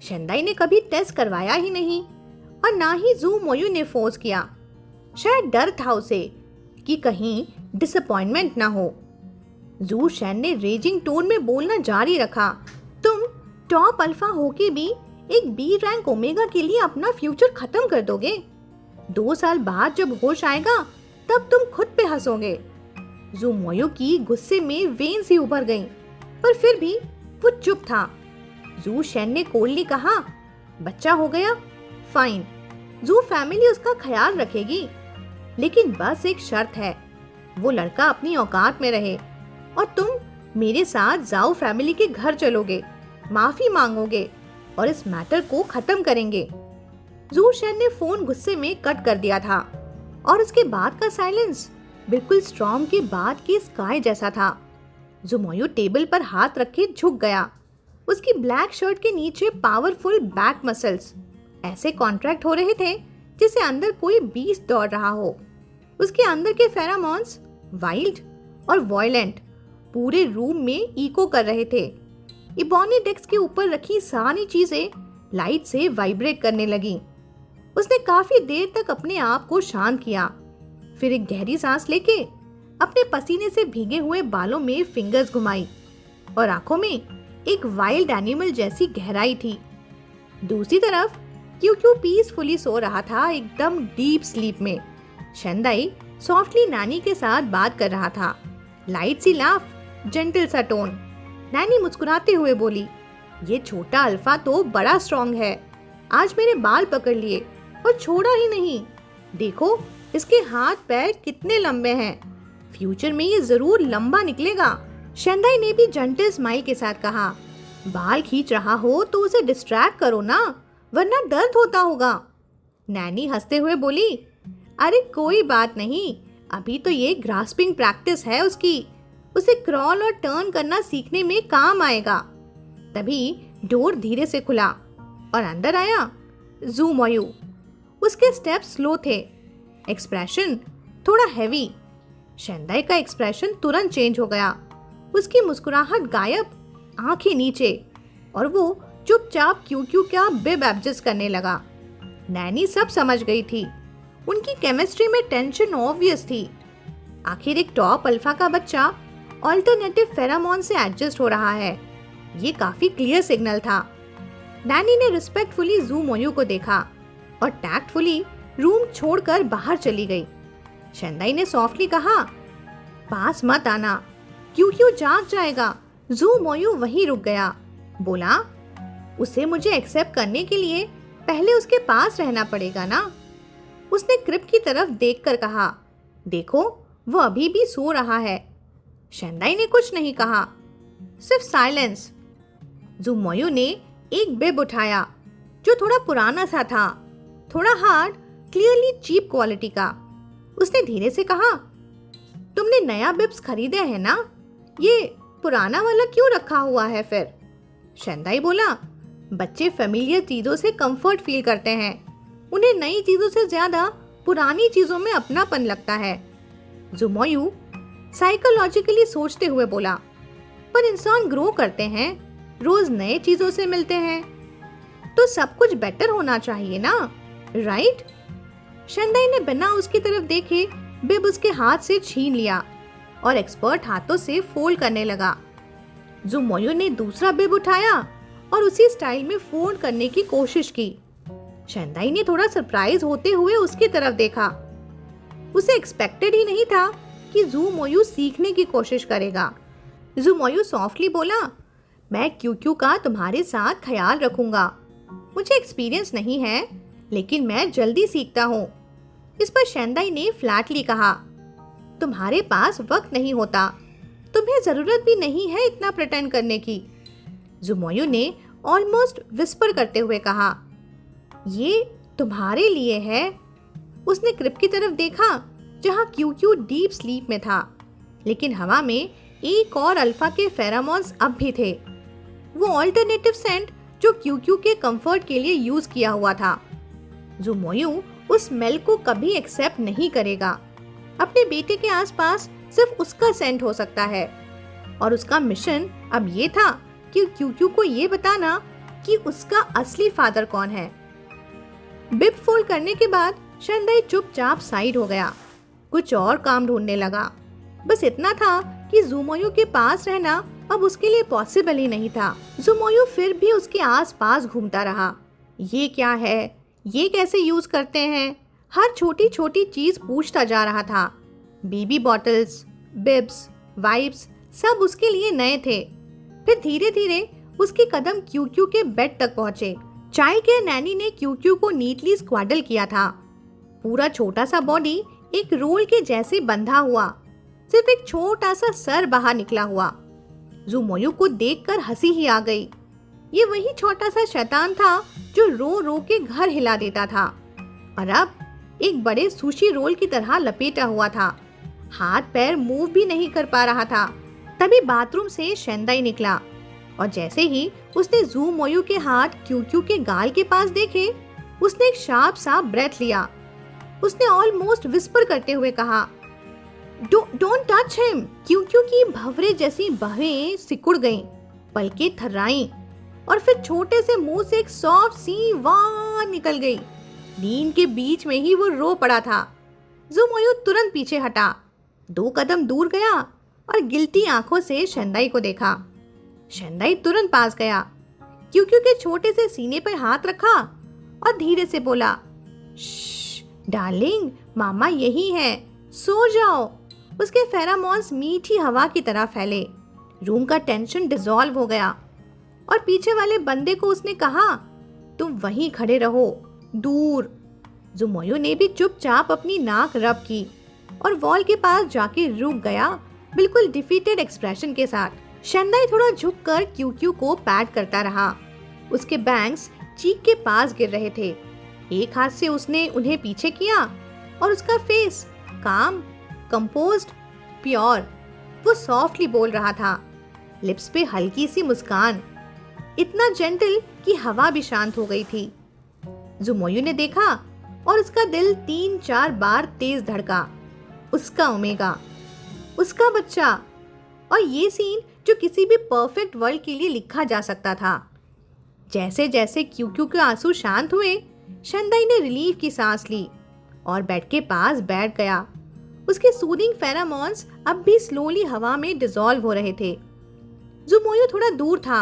शेंदाई ने कभी टेस्ट करवाया ही नहीं और ना ही ज़ुमोयू ने फोर्स किया। शायद डर था उसे कि कहीं डिसअपॉइंटमेंट ना हो। जू शेन ने रेजिंग टोन में बोलना जारी रखा, तुम टॉप अल्फा होके भी एक बी रैंक ओमेगा के लिए अपना फ्यूचर खत्म कर दोगे? 2 साल बाद जब होश आएगा तब तुम खुद पे हंसोगे। ज़ुमोयू की गुस्से में वेन्स ही उभर गईं, पर फिर भी वो चुप था। जू शेन ने कोल्डली कहा, बच्चा हो गया, फाइन, जू फैमिली उसका ख्याल रखेगी, लेकिन बस एक शर्त है, वो लड़का अपनी औकात में रहे और तुम मेरे साथ जाओ फैमिली के घर चलोगे, माफी मांगोगे और इस मैटर को खत्म करेंगे। जू शेन ने फोन गुस्से में कट कर दिया था और उसके बाद का साइलेंस बिल्कुल स्टॉर्म के बाद की स्काई जैसा था। ज़ुमोयू टेबल पर हाथ रखे झुक गया। उसकी ब्लैक शर्ट के नीचे पावरफुल बैक मसल्स ऐसे कॉन्ट्रैक्ट हो रहे थे जैसे अंदर कोई बीस्ट दौड़ रहा हो। उसके अंदर के फेरामोन्स वाइल्ड और वॉयलेंट पूरे रूम में इको कर रहे थे। इबोनी डेस्क के ऊपर रखी सारी चीजें लाइट से वाइब्रेट करने लगी। उसने काफी देर तक अपने आप को शांत किया, फिर एक गहरी सांस लेके अपने पसीने से भीगे हुए बालों में फिंगर्स घुमाई और आंखों में एक वाइल्ड एनिमल जैसी गहराई थी। दूसरी तरफ क्यूक्यू पीसफुली सो रहा था, एकदम डीप स्लीप में। शेंदाई सॉफ्टली नानी के साथ बात कर रहा था। लाइट सी लाफ, जेंटल सा टोन। नानी मुस्कुराते हुए बोली, ये छोटा अल्फा तो बड़ा स्ट्रॉन्ग है, आज मेरे बाल पकड़ लिए और छोड़ा ही नहीं। देखो इसके हाथ पैर कितने लंबे हैं, फ्यूचर में ये जरूर लंबा निकलेगा। शेंदाई ने भी जेंटल स्माइल के साथ कहा, बाल खींच रहा हो तो उसे डिस्ट्रैक्ट करो ना, वरना दर्द होता होगा। नैनी हंसते हुए बोली, अरे कोई बात नहीं, अभी तो ये ग्रास्पिंग प्रैक्टिस है उसकी, उसे क्रॉल और टर्न करना सीखने में काम आएगा। तभी डोर धीरे से खुला और अंदर आया ज़ुमोयू। उसके स्टेप स्लो थे, एक्सप्रेशन थोड़ा हैवी। शेंदाई का एक्सप्रेशन तुरंत चेंज हो गया, उसकी मुस्कुराहट गायब, आंखें नीचे, और वो चुपचाप क्यूक्यू का बिब एडजस्ट करने लगा। नैनी सब समझ गई थी, उनकी केमिस्ट्री में टेंशन ऑब्वियस थी। आखिर एक टॉप अल्फा का बच्चा ऑल्टरनेटिव फेरामोन से एडजस्ट हो रहा है, ये काफी क्लियर सिग्नल था। नैनी ने रिस्पेक्टफुली ज़ुमोयू को देखा और टैक्टफुली रूम छोड़कर बाहर चली गई। शेंदाई ने सॉफ्टली कहा, पास मत आना, क्यूक्यू जाग जाएगा। ज़ुमोयू वहीं रुक गया, बोला, उसे मुझे एक्सेप्ट करने के लिए पहले उसके पास रहना पड़ेगा ना। उसने क्रिप की तरफ देखकर कहा, देखो वो अभी भी सो रहा है। शेंदाई ने कुछ नहीं कहा, सिर्फ साइलेंस। ज़ुमोयू ने एक बिब उठाया जो थोड़ा पुराना सा था, थोड़ा हार्ड, क्लियरली चीप क्वालिटी का। उसने धीरे से कहा, तुमने नया बिब्स खरीदे हैं ना, ये पुराना वाला क्यों रखा हुआ है फिर? शेंदाई बोला, बच्चे फेमिलियर चीजों से कंफर्ट फील करते हैं, उन्हें नई चीजों से ज्यादा पुरानी चीजों में अपनापन लगता है। ज़ुमोयू साइकोलॉजिकली सोचते हुए बोला, पर इंसान ग्रो करते हैं, रोज नए चीजों से मिलते हैं, तो सब कुछ बेटर होना चाहिए ना, राइट? शेंदाई ने बिना उसकी तरफ देखे बिब उसके हाथ से छीन लिया और एक्सपर्ट हाथों से फोल्ड करने लगा। ज़ुमोयू ने दूसरा बिब उठाया और उसी स्टाइल में फोल्ड करने की कोशिश की। शेंदाई ने थोड़ा सरप्राइज होते हुए उसकी तरफ देखा। उसे एक्सपेक्टेड ही नहीं था कि ज़ुमोयू सीखने की कोशिश करेगा। ज़ुमोयू सॉफ्टली बोला, मैं क्यूक्यू का तुम्हारे साथ ख्याल रखूंगा। मुझे एक्सपीरियंस नहीं है, लेकिन मैं जल्दी सीखता हूँ। इस पर शेंदाई ने फ्लैटली कहा, तुम्हारे पास वक्त नहीं होता, तुम्हें जरूरत भी नहीं है इतना प्रिटेंड करने की। ज़ुमोयू ने ऑलमोस्ट विस्पर करते हुए कहा, ये तुम्हारे लिए है। उसने क्रिप की तरफ देखा जहां क्यू क्यू डीप स्लीप में था, लेकिन हवा में एक और अल्फा के फेरामोन्स अब भी थे। वो ऑल्टरनेटिव सेंट जो क्यू क्यू के कंफर्ट के लिए यूज किया हुआ था। ज़ुमोयू उस स्मेल को कभी एक्सेप्ट नहीं करेगा। अपने बेटे के आसपास सिर्फ उसका सेंट हो सकता है, और उसका मिशन अब ये था कि क्यू क्यू को ये बताना कि उसका असली फादर कौन है। बिब फोल्ड करने के बाद शेंदाई चुपचाप साइड हो गया, कुछ और काम ढूंढने लगा। बस इतना था कि ज़ुमोयू के पास रहना अब उसके लिए पॉसिबल ही नहीं था। ज़ुमोयू फिर भी उसके आसपास घूमता रहा। ये क्या है, ये कैसे यूज करते हैं, हर छोटी छोटी चीज पूछता जा रहा था। बेबी बॉटल्स, बिब्स, वाइप्स सब उसके लिए नए थे। फिर धीरे धीरे उसके कदम क्यू क्यू के बेड तक पहुंचे। चाइल्ड केयर नैनी ने क्यू क्यू को नीटली स्क्वाडल किया था। पूरा छोटा सा बॉडी एक रोल के जैसे बंधा हुआ, सिर्फ एक छोटा सा सर बाहर निकला हुआ। ज़ुमोयू को देखकर हंसी ही आ गई। ये वही छोटा सा शैतान था जो रो रो के घर हिला देता था, और अब एक बड़े सुशी रोल की तरह लपेटा हुआ था। हाथ पैर मूव भी नहीं कर पा रहा था। तभी बाथरूम से शेंदाई निकला, और जैसे ही उसने ज़ुमोयू के हाथ क्यू क्यू के गाल के पास देखे, उसने एक शार्प सा ब्रेथ लिया। उसने ऑलमोस्ट विस्पर करते हुए कहा, don't touch him. Q Q की भंवरे जैसी बाहें सिकुड़ गईं, पलकें थर्राईं, और फिर छोटे से मुंह से एक सॉफ्ट सी वाह निकल गई। नींद के बीच में ही वो रो पड़ा था। ज़ुमोयू तुरंत पीछे हटा, 2 कदम दूर गया और गिल्टी आंखों से शेंदाई को देखा। शेंदाई तुरंत पास गया, क्यू क्यू के छोटे से सीने पर हाथ रखा और धीरे से बोला, श्श डार्लिंग, मामा यही है, सो जाओ। उसके फेरामोन्स मीठी हवा की तरह फैले। रूम का टेंशन डिसॉल्व हो गया, और पीछे वाले बंदे को उसने कहा, तुम वहीं खड़े रहो, दूर। ज़ुमोयू ने भी चुपचाप अपनी नाक रब की और वॉल के पास जाके रुक गया, बिल्कुल डिफीटेड एक्सप्रेशन के साथ। शेंदाई थोड़ा झुककर क्यू क्यू को पैट करता रहा। उसके बैंग्स चीक के पास गिर रहे थे। एक हाथ से उसने उन्हें पीछे किया, और उसका फेस काम, कंपोज्ड, प्योर। वो सॉफ्टली बोल रहा था, लिप्स पे हल्की सी मुस्कान, इतना जेंटल कि हवा भी शांत हो गई थी। ज़ुमोयू ने देखा और उसका दिल 3-4 बार तेज धड़का। उसका ओमेगा, उसका बच्चा, और ये सीन जो किसी भी परफेक्ट वर्ल्ड के लिए लिखा जा सकता था। जैसे जैसे क्यू क्यू के आंसू शांत हुए, शेंदाई ने रिलीफ की सांस ली और बेड के पास बैठ गया। उसके सूदिंग फेरामोन्स अब भी स्लोली हवा में डिसॉल्व हो रहे थे। ज़ुमोयू थोड़ा दूर था,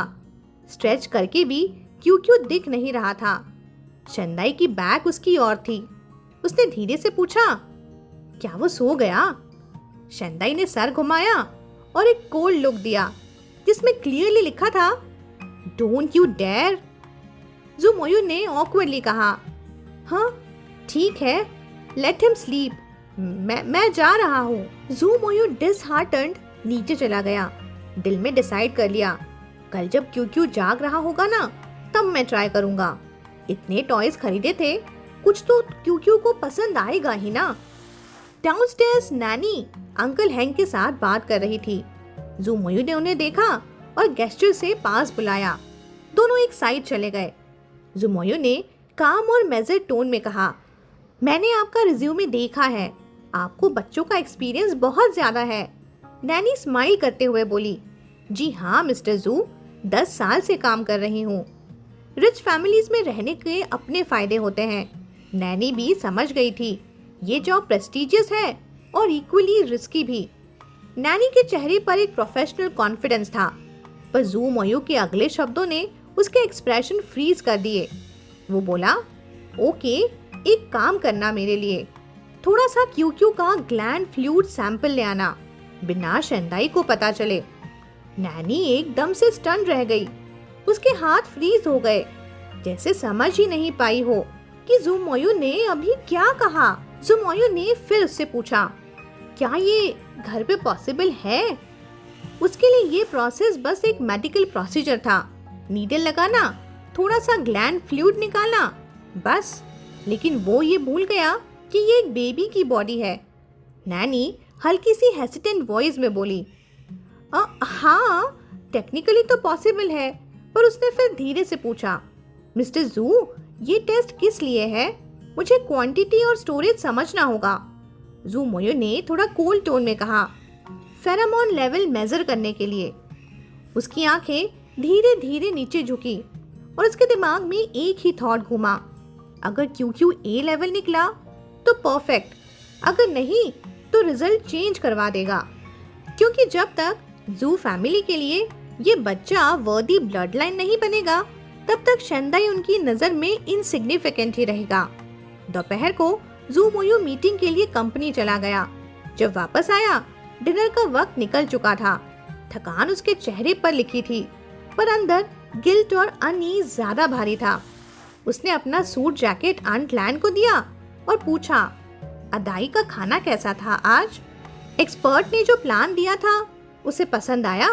स्ट्रेच करके भी क्यू क्यू दिख नहीं रहा था। शेंदाई की बैक उसकी ओर थी। उसने धीरे से पूछा, क्या वो सो गया? शेंदाई ने सर घुमाया और एक कोल्ड लुक दिया जिसमें क्लियरली लिखा था, डोंट यू डेयर। ज़ुमोयू ने ऑकवर्डली कहा, हाँ ठीक है, लेट हिम स्लीप, मैं जा रहा हूँ। ज़ुमोयू डिसहार्टेंड नीचे चला गया। दिल में डिसाइड कर लिया, कल जब क्यू क्यू जाग रहा होगा ना, तब मैं ट्राई करूंगा। इतने टॉयज खरीदे थे, कुछ तो क्यू क्यू को पसंद आएगा ही ना। डाउनस्टेयर्स नैनी अंकल हैंक के साथ बात कर रही थी। ज़ुमोयू ने उन्हें देखा और गेस्चर से पास बुलाया। दोनों एक साइड चले गए। ज़ुमोयू ने काम और मेजर टोन में कहा, मैंने आपका रिज्यूमे देखा है, आपको बच्चों का एक्सपीरियंस बहुत ज्यादा है। नैनी स्माइल करते हुए बोली, जी हाँ मिस्टर जू, 10 साल से काम कर रही हूँ। रिच फैमिलीज में रहने के अपने फायदे होते हैं। नैनी भी समझ गई थी, ये जॉब प्रेस्टिजियस है और इक्वली रिस्की भी। नैनी के चेहरे पर एक प्रोफेशनल कॉन्फिडेंस था, पर ज़ुमोयू के अगले शब्दों ने उसके एक्सप्रेशन फ्रीज कर दिए। वो बोला, ओके, एक काम करना मेरे लिए, थोड़ा सा क्यू क्यू का ग्लैंड फ्लूइड सैंपल ले आना, बिना शेंदाई को पता चले। नैनी एकदम से स्टन रह गई। उसके हाथ फ्रीज हो गए, जैसे समझ ही नहीं पाई हो कि ज़ुमोयू ने अभी क्या कहा। ज़ुमोयू ने फिर उससे पूछा, क्या ये घर पे पॉसिबल है? उसके लिए ये प्रोसेस बस एक मेडिकल प्रोसीजर था। नीडल लगाना, थोड़ा सा ग्लैंड फ्लूइड निकालना, बस लेकिन वो ये भूल गया कि ये एक बेबी की बॉडी है। नैनी हल्की सी हेसिटेंट वॉइस में बोली, हाँ टेक्निकली तो पॉसिबल है। पर उसने फिर धीरे से पूछा, मिस्टर जू, ये टेस्ट किस लिए है? मुझे क्वांटिटी और स्टोरेज समझना होगा। जू मोयो ने थोड़ा कोल्ड टोन में कहा, फेरामोन लेवल मेजर करने के लिए। उसकी आंखें धीरे धीरे नीचे झुकी और उसके दिमाग में एक ही थॉट घूमा, अगर QQ-A लेवल निकला तो परफेक्ट, अगर नहीं तो रिजल्ट चेंज करवा देगा। क्योंकि जब तक जू फैमिली के लिए ये बच्चा वर्दी ब्लड लाइन नहीं बनेगा, तब तक शेंदाई उनकी नजर में इनसिग्निफिकेंट ही रहेगा। दोपहर को जू मोयू मीटिंग के लिए कंपनी चला गया। जब वापस आया, डिनर का वक्त निकल चुका था। थकान उसके चेहरे पर लिखी थी, पर अंदर गिल्ट और अनईज ज्यादा भारी था। उसने अपना सूट जैकेट आंट लैन को दिया और पूछा, अदाई का खाना कैसा था आज? एक्सपर्ट ने जो प्लान दिया था उसे पसंद आया?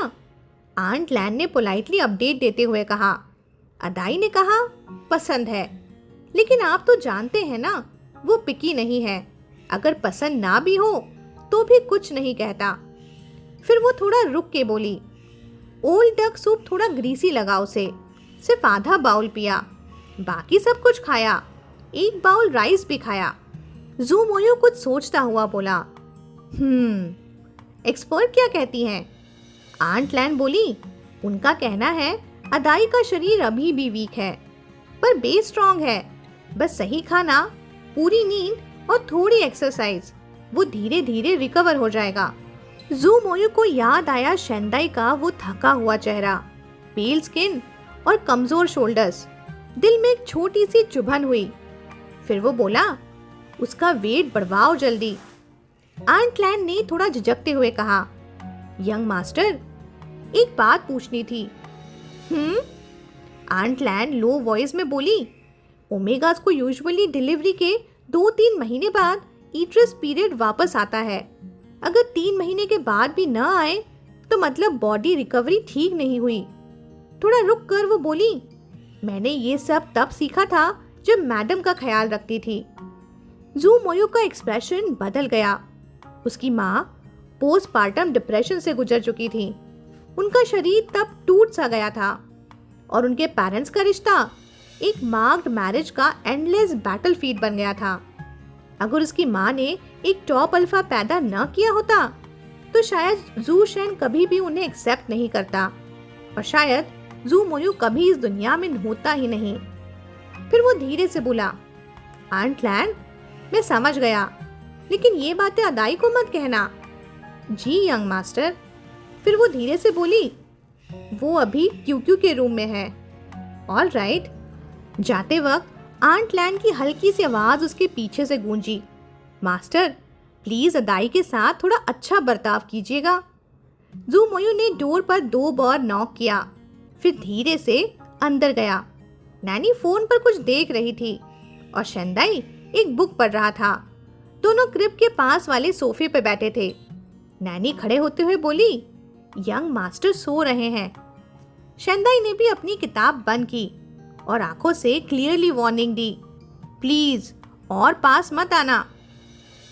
आंट लैन ने पोलाइटली अपडेट देते हुए कहा। अदाई ने कहा, पसंद है, लेकिन आप तो जानते हैं ना, वो पिकी नहीं है। अगर पसंद ना भी हो तो भी कुछ नहीं कहता। फिर वो थोड़ा रुक के बोली, ओल्ड डक सूप थोड़ा ग्रीसी लगा उसे। सिर्फ आधा बाउल पिया, बाकी सब कुछ खाया, एक बाउल राइस भी खाया। जू मोयो कुछ सोचता हुआ बोला, एक्सपर्ट क्या कहती हैं? आंट लैन बोली, उनका कहना है अदाई का शरीर अभी भी वीक है, पर बेस स्ट्रॉन्ग है। बस सही खाना, पूरी नींद और थोड़ी एक्सरसाइज, वो धीरे धीरे रिकवर हो जाएगा। जू मोयू को याद आया शेंदाई का वो थका हुआ चेहरा, पेल स्किन और कमजोर शोल्डर्स। दिल में एक छोटी सी चुभन हुई। फिर वो बोला, उसका वेट बढ़वाओ जल्दी। आंट लैन ने थोड़ा झिझकते हुए कहा, यंग मास्टर, एक बात पूछनी थी। आंट लैन लो वॉइस में बोली, ओमेगास को यूजुअली डिलीवरी के 2-3 महीने बाद ईट्रस पीरियड वापस आता है। अगर 3 महीने के बाद भी न आए तो मतलब बॉडी रिकवरी ठीक नहीं हुई। थोड़ा रुक कर वो बोली, मैंने ये सब तब सीखा था जब मैडम का ख्याल रखती थी। जू मोयो का एक्सप्रेशन बदल गया। उसकी माँ पोस्टपार्टम डिप्रेशन से गुजर चुकी थी। उनका शरीर तब टूट सा गया था और उनके पेरेंट्स का रिश्ता एक मार्क्ड मैरिज का एंडलेस बैटलफील्ड बन गया था। अगर उसकी माँ ने एक टॉप अल्फा पैदा न किया होता तो शायद जू शेन कभी भी उन्हें एक्सेप्ट नहीं करता और शायद जू मोयू कभी इस दुनिया में होता ही नहीं। फिर वो धीरे से बोला, आंट लैन, मैं समझ गया, लेकिन ये बातें अदाई को मत कहना। जी यंग मास्टर। फिर वो धीरे से बोली, वो अभी QQ के रूम में है। All right. जाते वक्त आंट लैन की हल्की सी आवाज उसके पीछे से गूंजी, मास्टर प्लीज अदाई के साथ थोड़ा अच्छा बर्ताव कीजिएगा। जू मोयू ने डोर पर 2 बार नॉक किया, फिर धीरे से अंदर गया। नैनी फोन पर कुछ देख रही थी और शेंदाई एक बुक पढ़ रहा था। दोनों क्रिब के पास वाले सोफे पे बैठे थे। नैनी खड़े होते हुए बोली, यंग मास्टर सो रहे हैं। शेंदाई ने भी अपनी किताब बंद की और आंखों से क्लियरली वार्निंग दी, प्लीज और पास मत आना।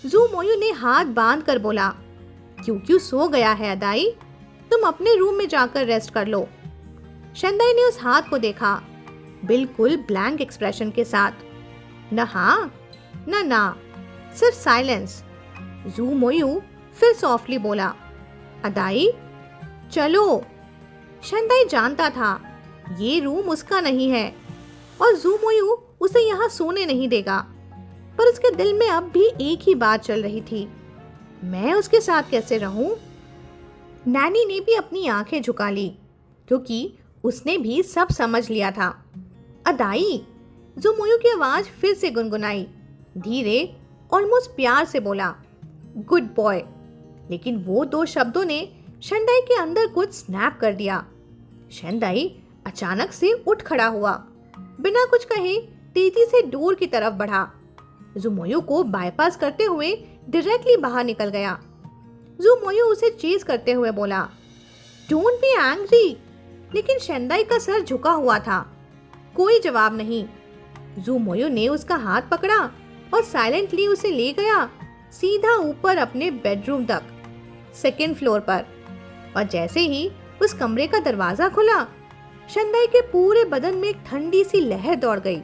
जू मोयू ने हाथ बांध कर बोला, QQ सो गया है अदाई, तुम अपने रूम में जाकर रेस्ट कर लो। शेंदाई ने उस हाथ को देखा, बिल्कुल ब्लैंक एक्सप्रेशन के साथ। न हाँ न ना, सिर्फ साइलेंस। जू मोयू फिर सॉफ्टली बोला, अदाई चलो। शेंदाई जानता था ये रूम उसका नहीं है और जू मोयू उसे यहाँ सोने नहीं देगा, पर उसके दिल में अब भी एक ही बात चल रही थी, मैं उसके साथ कैसे रहूं? नैनी ने भी अपनी आंखें झुका ली क्योंकि उसने भी सब समझ लिया था। अदाई, जू मोयू की आवाज फिर से गुनगुनाई, धीरे ऑलमोस्ट प्यार से बोला, गुड बॉय। लेकिन वो 2 शब्दों ने शेंदाई के अंदर कुछ स्नैप कर दिया। शेंदाई अचानक से उठ खड़ा हुआ, बिना कुछ कहे तेजी से डोर की तरफ बढ़ा। जू मोयू को बाईपास करते हुए डायरेक्टली बाहर निकल गया। जू मोयू उसे चेज करते हुए बोला, डोंट बी एंग्री। लेकिन शेंदाई का सर झुका हुआ था, कोई जवाब नहीं। ज़ूमोयो ने उसका हाथ पकड़ा और साइलेंटली उसे ले गया सीधा ऊपर अपने बेडरूम तक, सेकंड फ्लोर पर। और जैसे ही उस कमरे का दरवाजा खुला, शंदाई के पूरे बदन में एक ठंडी सी लहर दौड़ गई।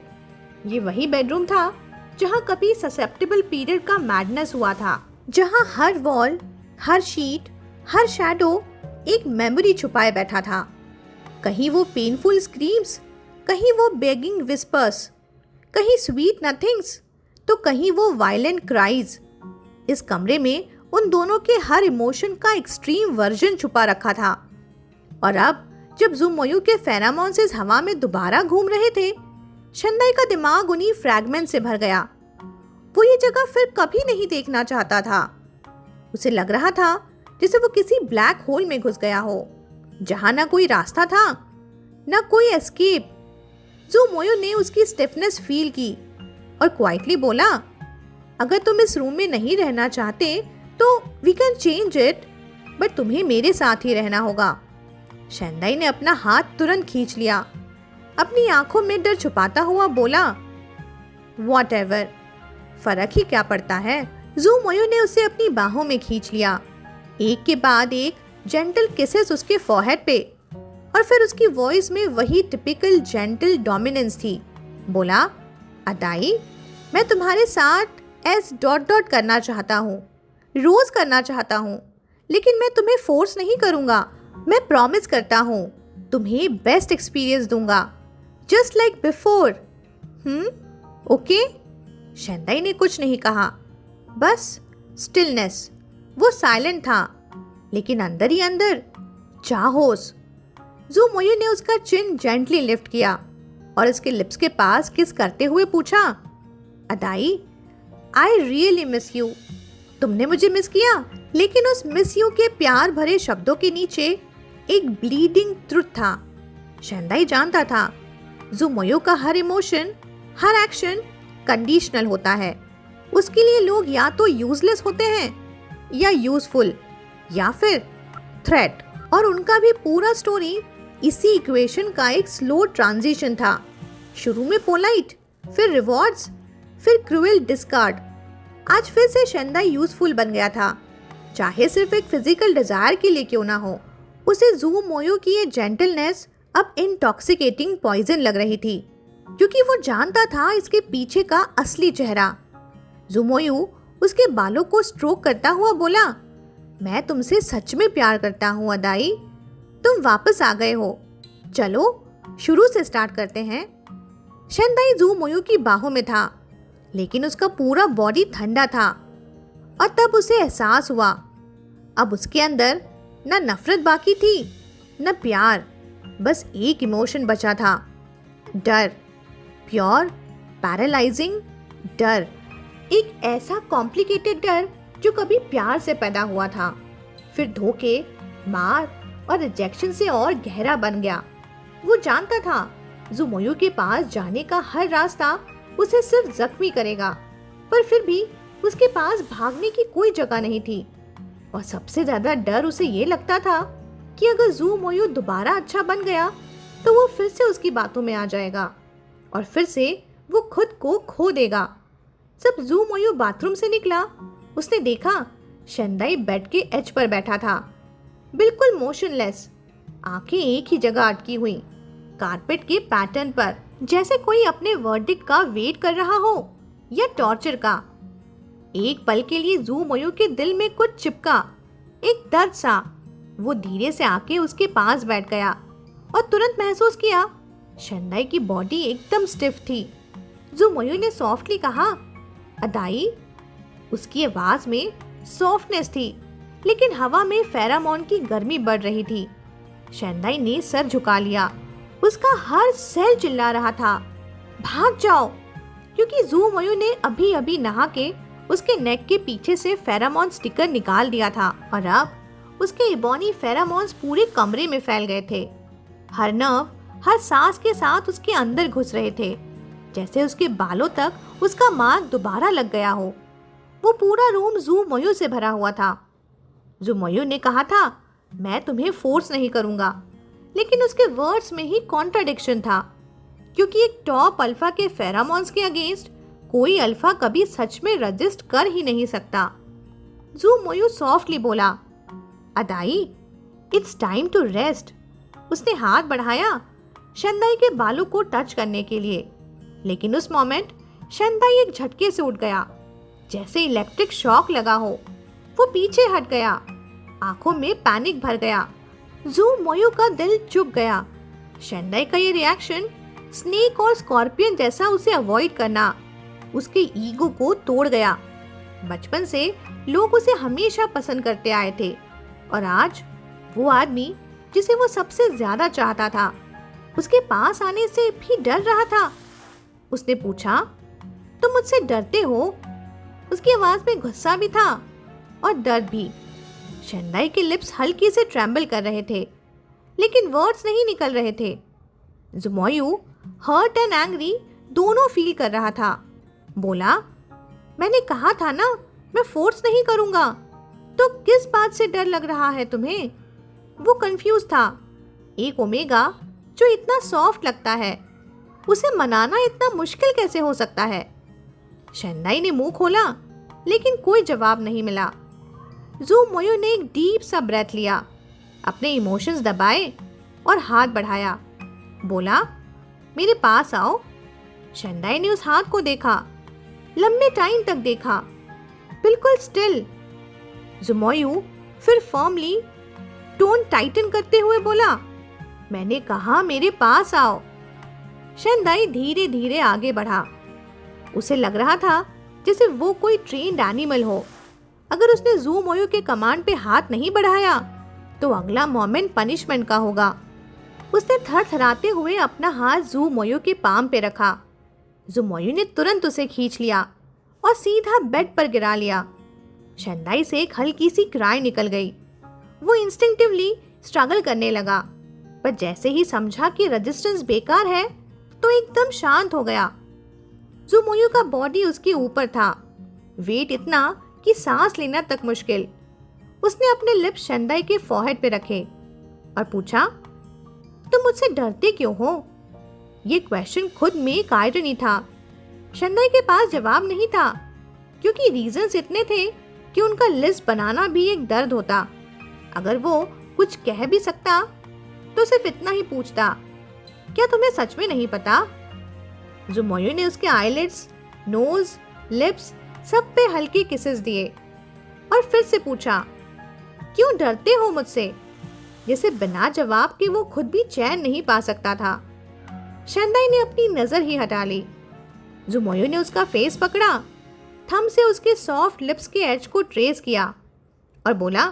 ये वही बेडरूम था जहां कभी ससेप्टेबल पीरियड का मैडनेस हुआ था, जहां हर वॉल, हर शीट, हर शैडो एक मेमोरी छुपाए बैठा था। कहीं वो पेनफुल स्क्रीम्स, कहीं वो बेगिंग विस्पर्स, कहीं स्वीट नथिंग्स, तो कहीं वो वायलेंट क्राइज। इस कमरे में उन दोनों के हर इमोशन का एक्सट्रीम वर्जन छुपा रखा था। और अब जब ज़ूमोयू के फेरामोन्स हवा में दोबारा घूम रहे थे, शंदाई का दिमाग उन्हीं फ्रैगमेंट से भर गया। वो ये जगह फिर कभी नहीं देखना चाहता था। उसे लग रहा था जैसे वो किसी ब्लैक होल में घुस गया हो, जहां ना कोई रास्ता था, ना कोई एस्केप। ज़ूमोयू ने उसकी स्टिफनेस फील की और क्वाइटली बोला, अगर तुम इस रूम में नहीं रहना चाहते तो we can change it, but तुम्हें मेरे साथ ही रहना होगा। शंदाई ने अपना हाथ तुरंत खींच लिया, अपनी आंखों में डर छुपाता हुआ बोला, व्हाटएवर, फर्क ही क्या पड़ता है। ज़ूमोयू ने उसे अपनी बाहों में खींच लिया, एक के बाद एक जेंटल किसेस उसके फोरहेड पे, और फिर उसकी वॉइस में वही टिपिकल जेंटल डोमिनेंस थी। बोला, अदाई, मैं तुम्हारे साथ एस डॉट डॉट करना चाहता हूँ, रोज करना चाहता हूँ, लेकिन मैं तुम्हें फोर्स नहीं करूँगा। मैं प्रॉमिस करता हूँ तुम्हें बेस्ट एक्सपीरियंस दूंगा, जस्ट लाइक बिफोर। ओके? शंदाई ने कुछ नहीं कहा, बस स्टिलनेस। वो साइलेंट था, लेकिन अंदर ही अंदर चाहोस। ज़ूमोयू ने उसका चिन जेंटली लिफ्ट किया और उसके लिप्स के पास किस करते हुए पूछा, अदाई, आई रियली मिस यू। तुमने मुझे मिस किया, लेकिन उस मिस यू के प्यार भरे शब्दों के नीचे एक ब्लीडिंग ट्रुथ था। शंदाई जानता था ज़ूमोयू का हर इमोशन, हर एक्शन कंडीशनल होता है। उसके लिए लोग या तो यूजलेस होते हैं या यूजफुल या फिर थ्रेट। और उनका भी पूरा स्टोरी इसी इक्वेशन का एक स्लो ट्रांजिशन था। शुरू में पोलाइट, फिर रिवॉर्ड्स, फिर क्रूएल डिस्कार्ड। आज फिर से शंदाई यूजफुल बन गया था, चाहे सिर्फ एक फिजिकल डिजायर के लिए क्यों ना हो। उसे ज़ूमोयू की ये जेंटलनेस अब इंटॉक्सिकेटिंग पॉइजन लग रही थी, क्योंकि वो जानता था इसके पीछे का असली चेहरा। ज़ूमोयू उसके बालों को स्ट्रोक करता हुआ बोला, मैं तुमसे सच में प्यार करता हूँ अदाई। तुम वापस आ गए हो, चलो शुरू से स्टार्ट करते हैं। शंदाई ज़ूमोयू की बाहों में था, लेकिन उसका पूरा बॉडी ठंडा था। और तब उसे एहसास हुआ, अब उसके अंदर न नफरत बाकी थी, न प्यार, बस एक इमोशन बचा था, डर। प्योर पैरालाइजिंग डर। एक ऐसा कॉम्प्लिकेटेड डर जो कभी प्यार से पैदा हुआ था, फिर धोखे, मार और रिजेक्शन से और गहरा बन गया। वो जानता था ज़ूमोयू के पास जाने का हर रास्ता उसे सिर्फ जख्मी करेगा, पर फिर भी उसके पास भागने की कोई जगह नहीं थी। और सबसे ज्यादा डर उसे ये लगता था कि अगर ज़ूमोयू दोबारा अच्छा बन गया तो वो फिर से उसकी बातों में आ जाएगा और फिर से वो खुद को खो देगा। जब ज़ूमोयू बाथरूम से निकला, उसने देखा शंदाई बेड के एज पर बैठा था, बिल्कुल मोशनलेस, आंखें एक ही जगह अटकी हुई, कारपेट के पैटर्न पर, जैसे कोई अपने वर्डिक्ट का वेट कर रहा हो या टॉर्चर का। एक पल के लिए ज़ूमोयू के दिल में कुछ चिपका, एक दर्द सा। वो धीरे से आके उसके पास बैठ गया और तुरंत महसूस किया शंदाई की बॉडी एकदम स्टिफ थी। ज़ूमोयू ने सॉफ्टली कहा, अदाई। उसकी आवाज में सॉफ्टनेस थी, लेकिन हवा में फेरामोन की गर्मी बढ़ रही थी। शंदाई ने सर झुका लिया, उसका हर सेल चिल्ला रहा था, भाग जाओ, क्योंकि ज़ूमोयू ने अभी अभी नहा के उसके नेक के पीछे से फेरामोन स्टिकर निकाल दिया था और अब उसके इबोनी फेरामोन्स पूरे कमरे में फैल गए थे। हर नर्व, हर सांस के साथ उसके अंदर घुस रहे थे, जैसे उसके बालों तक उसका मार्क दोबारा लग गया हो। वो पूरा रूम ज़ूमोयू से भरा हुआ था। ज़ूमोयू ने कहा था, मैं तुम्हें फोर्स नहीं करूंगा, लेकिन उसके वर्ड्स में ही कॉन्ट्राडिक्शन था। क्योंकि एक टॉप अल्फा के फेरामोन्स के अगेंस्ट कोई अल्फा कभी सच में रजिस्ट कर ही नहीं सकता। जू मोयू सॉफ्टली बोला, अदाई, इट्स टाइम टू रेस्ट। उसने हाथ बढ़ाया शंदाई के बालों को टच करने के लिए, लेकिन उस मोमेंट शंदाई एक झटके से उठ गया, जैसे इलेक्ट्रिक शॉक लगा हो। वो पीछे हट गया, आंखों में पैनिक भर गया। जू मोयू का दिल चुप गया। शंदाई का ये रिएक्शन स्नेक और स्कॉर्पियन जैसा उसे अवॉइड करना उसके ईगो को तोड़ गया। बचपन से लोग उसे हमेशा पसंद करते आए थे और आज वो आदमी जिसे वो सबसे ज्यादा चाहता था उसके पास आने से भी डर रहा था। उसने पूछा, तुम मुझसे डरते हो? उसकी आवाज में गुस्सा भी था और डर भी। शंदाई के लिप्स हल्के से ट्रेम्बल कर रहे थे, लेकिन वर्ड्स नहीं निकल रहे थे। जुमोयू हर्ट एंड एंग्री दोनों फील कर रहा था। बोला, मैंने कहा था ना मैं फोर्स नहीं करूंगा, तो किस बात से डर लग रहा है तुम्हें? वो कंफ्यूज था। एक ओमेगा जो इतना सॉफ्ट लगता है, उसे मनाना इतना मुश्किल कैसे हो सकता है? शंदाई ने मुंह खोला, लेकिन कोई जवाब नहीं मिला। जू मोयू ने एक डीप सा ब्रेथ लिया, अपने इमोशंस दबाए और हाथ बढ़ाया। बोला, मेरे पास आओ। शंदाई ने उस हाथ को देखा, लंबे टाइम तक देखा, बिल्कुल स्टिल। जुमोयू फिर फर्मली टोन टाइटन करते हुए बोला, मैंने कहा मेरे पास आओ। शंदाई धीरे धीरे आगे बढ़ा। उसे लग रहा था जैसे वो कोई ट्रेन्ड एनिमल हो। अगर उसने जू मोयू के कमांड पे हाथ नहीं बढ़ाया तो अगला मोमेंट पनिशमेंट का होगा। उसने थरथराते हुए अपना हाथ जू मोयू के पाम पे रखा। जू मोयू ने तुरंत उसे खींच लिया और सीधा बेड पर गिरा लिया। शंदाई से एक हल्की सी क्राई निकल गई। वो इंस्टिंक्टिवली स्ट्रगल करने लगा, पर जैसे ही समझा कि रेजिस्टेंस बेकार है तो एकदम शांत हो गया। जू मोयू का बॉडी उसके ऊपर था, वेट इतना कि सांस लेना तक मुश्किल। उसने अपने लिप्स शंदाई के फॉरहेड पे रखे और पूछा, तुम मुझसे डरते क्यों हो? ये क्वेश्चन खुद में एक आयरनी था। शंदाई के पास जवाब नहीं था, क्योंकि रीजंस इतने थे कि उनका लिस्ट बनाना भी एक दर्द होता। अगर वो कुछ कह भी सकता तो सिर्फ इतना ही पूछता, क्या तुम्हें सच में नहीं पता? जुमोयू ने उसके आईलिड्स, नोज, लिप्स सब पे हल्के किसेस दिए और फिर से पूछा, क्यों डरते हो मुझसे? जैसे बिना जवाब के वो खुद भी चैन नहीं पा सकता था। शंदाई ने अपनी नजर ही हटा ली। जुमोयू ने उसका फेस पकड़ा, थंब से उसके सॉफ्ट लिप्स के एज को ट्रेस किया और बोला,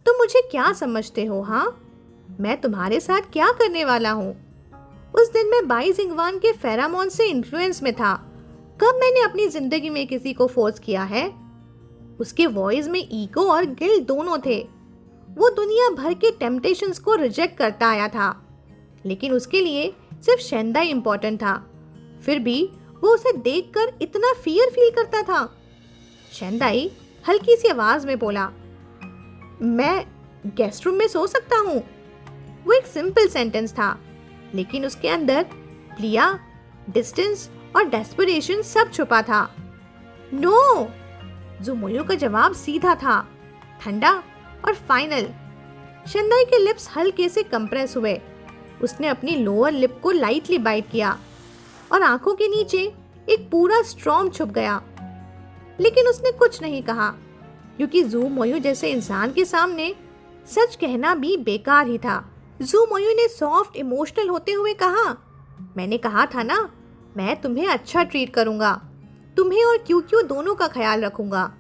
तुम मुझे क्या समझते हो? हाँ, मैं तुम्हारे साथ क्या करने वाला हूँ? उस दिन मैं बाई जिंगवान के फेरामोन से इन्फ्लुएंस में था। कब मैंने अपनी जिंदगी में किसी को फोर्स किया है? उसके वॉइस में ईगो और गिल्ट दोनों थे। वो दुनिया भर के टेम्पटेशंस को रिजेक्ट करता आया था, लेकिन उसके लिए सिर्फ शंदाई इम्पोर्टेंट था। फिर भी वो उसे देखकर इतना फियर फील करता था। शंदाई हल्की सी आवाज में बोला, मैं गेस्ट रूम में सो सकता हूँ। वो एक सिंपल सेंटेंस था, लेकिन उसके अंदर प्रिया, डिस्टेंस और डेस्परेशन सब छुपा था। नो! जुमोयू का जवाब सीधा था, ठंडा और फाइनल। शंदाई के लिप्स हल्के से कंप्रेस हुए। उसने अपनी लोअर लिप को लाइटली बाइट किया और आंखों के नीचे एक पूरा स्ट्रॉम छुप गया। लेकिन उसने कुछ नहीं कहा, क्योंकि जू मोयू जैसे इंसान के सामने सच कहना भी बेकार ही था। जू मोयू ने सॉफ्ट इमोशनल होते हुए कहा, मैंने कहा था ना, मैं तुम्हें अच्छा ट्रीट करूंगा, तुम्हें और क्यों दोनों का ख्याल रखूंगा।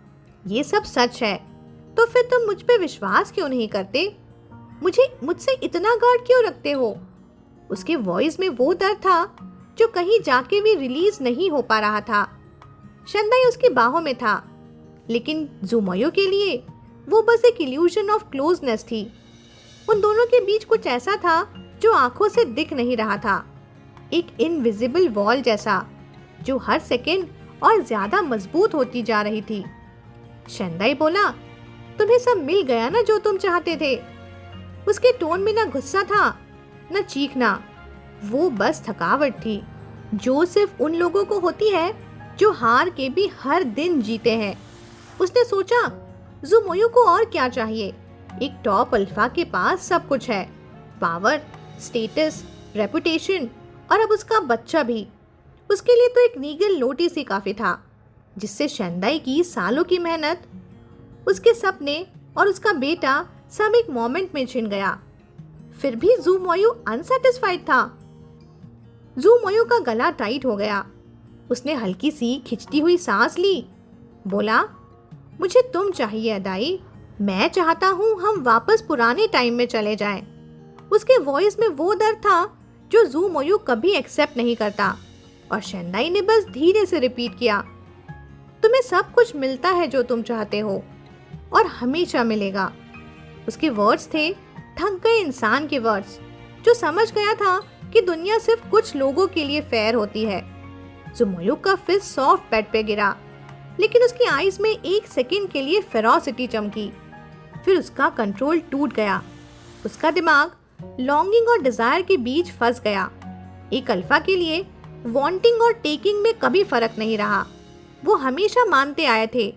ये सब सच है, तो फिर तुम मुझ पे विश्वास क्यों नहीं करते? मुझसे इतना गार्ड क्यों रखते हो? उसके वॉइस में वो दर्द था जो कहीं जाके भी रिलीज नहीं हो पा रहा था। शंदाई उसकी बाहों में था, लेकिन जुमोयू के लिए वो बस एक इल्यूजन ऑफ क्लोजनेस थी। उन दोनों के बीच कुछ ऐसा था जो आंखों से दिख नहीं रहा था, एक इनविजिबल वॉल जैसा जो हर सेकेंड और ज्यादा मजबूत होती जा रही थी। शंदाई बोला, तुम्हें सब मिल गया ना जो तुम चाहते थे। उसके टोन में ना गुस्सा था, न चीखना, वो बस थकावट थी, जो सिर्फ उन लोगों को होती है जो हार के भी हर दिन जीते हैं। उसने सोचा, ज़ुमोयू को और क्या चाहिए? एक टॉप अल्फा के पास सब कुछ है, पावर, स्टेटस, रेपुटेशन और अब उसका बच्चा भी। उसके लिए तो एक नीगल नोटिस ही काफी था, जिससे शेंदाई की सालों की मेहनत, उसके सपने और उसका बेटा सब एक मोमेंट में छिन गया। फिर भी ज़ुमोयू अनसेटिस्फाइड था। ज़ुमोयू का गला टाइट हो गया। उसने हल्की सी खिंचती हुई सांस ली, बोला, मुझे तुम चाहिए अदाई। मैं चाहता हूँ हम वापस पुराने टाइम में चले जाएं। उसके वॉइस में वो दर्द था जो ज़ुमोयू कभी एक्सेप्ट नहीं करता। और शेंदाई ने बस धीरे से रिपीट किया, तुम्हें सब कुछ मिलता है जो तुम चाहते हो और हमेशा मिलेगा। उसके वर्ड्स थे थक गए इंसान के वर्ड्स, जो समझ गया था कि दुनिया सिर्फ कुछ लोगों के लिए फेयर होती है। ज़ुमोयू का फिर सॉफ्ट बेड पे गिरा, लेकिन उसकी आईज में एक सेकंड के लिए फेरोसिटी चमकी। फिर उसका कंट्रोल टूट गया। उसका दिमाग लॉन्गिंग और डिजायर के बीच फंस गया। एक अल्फा के लिए वांटिंग और टेकिंग में कभी फर्क नहीं रहा। वो हमेशा मानते आए थे,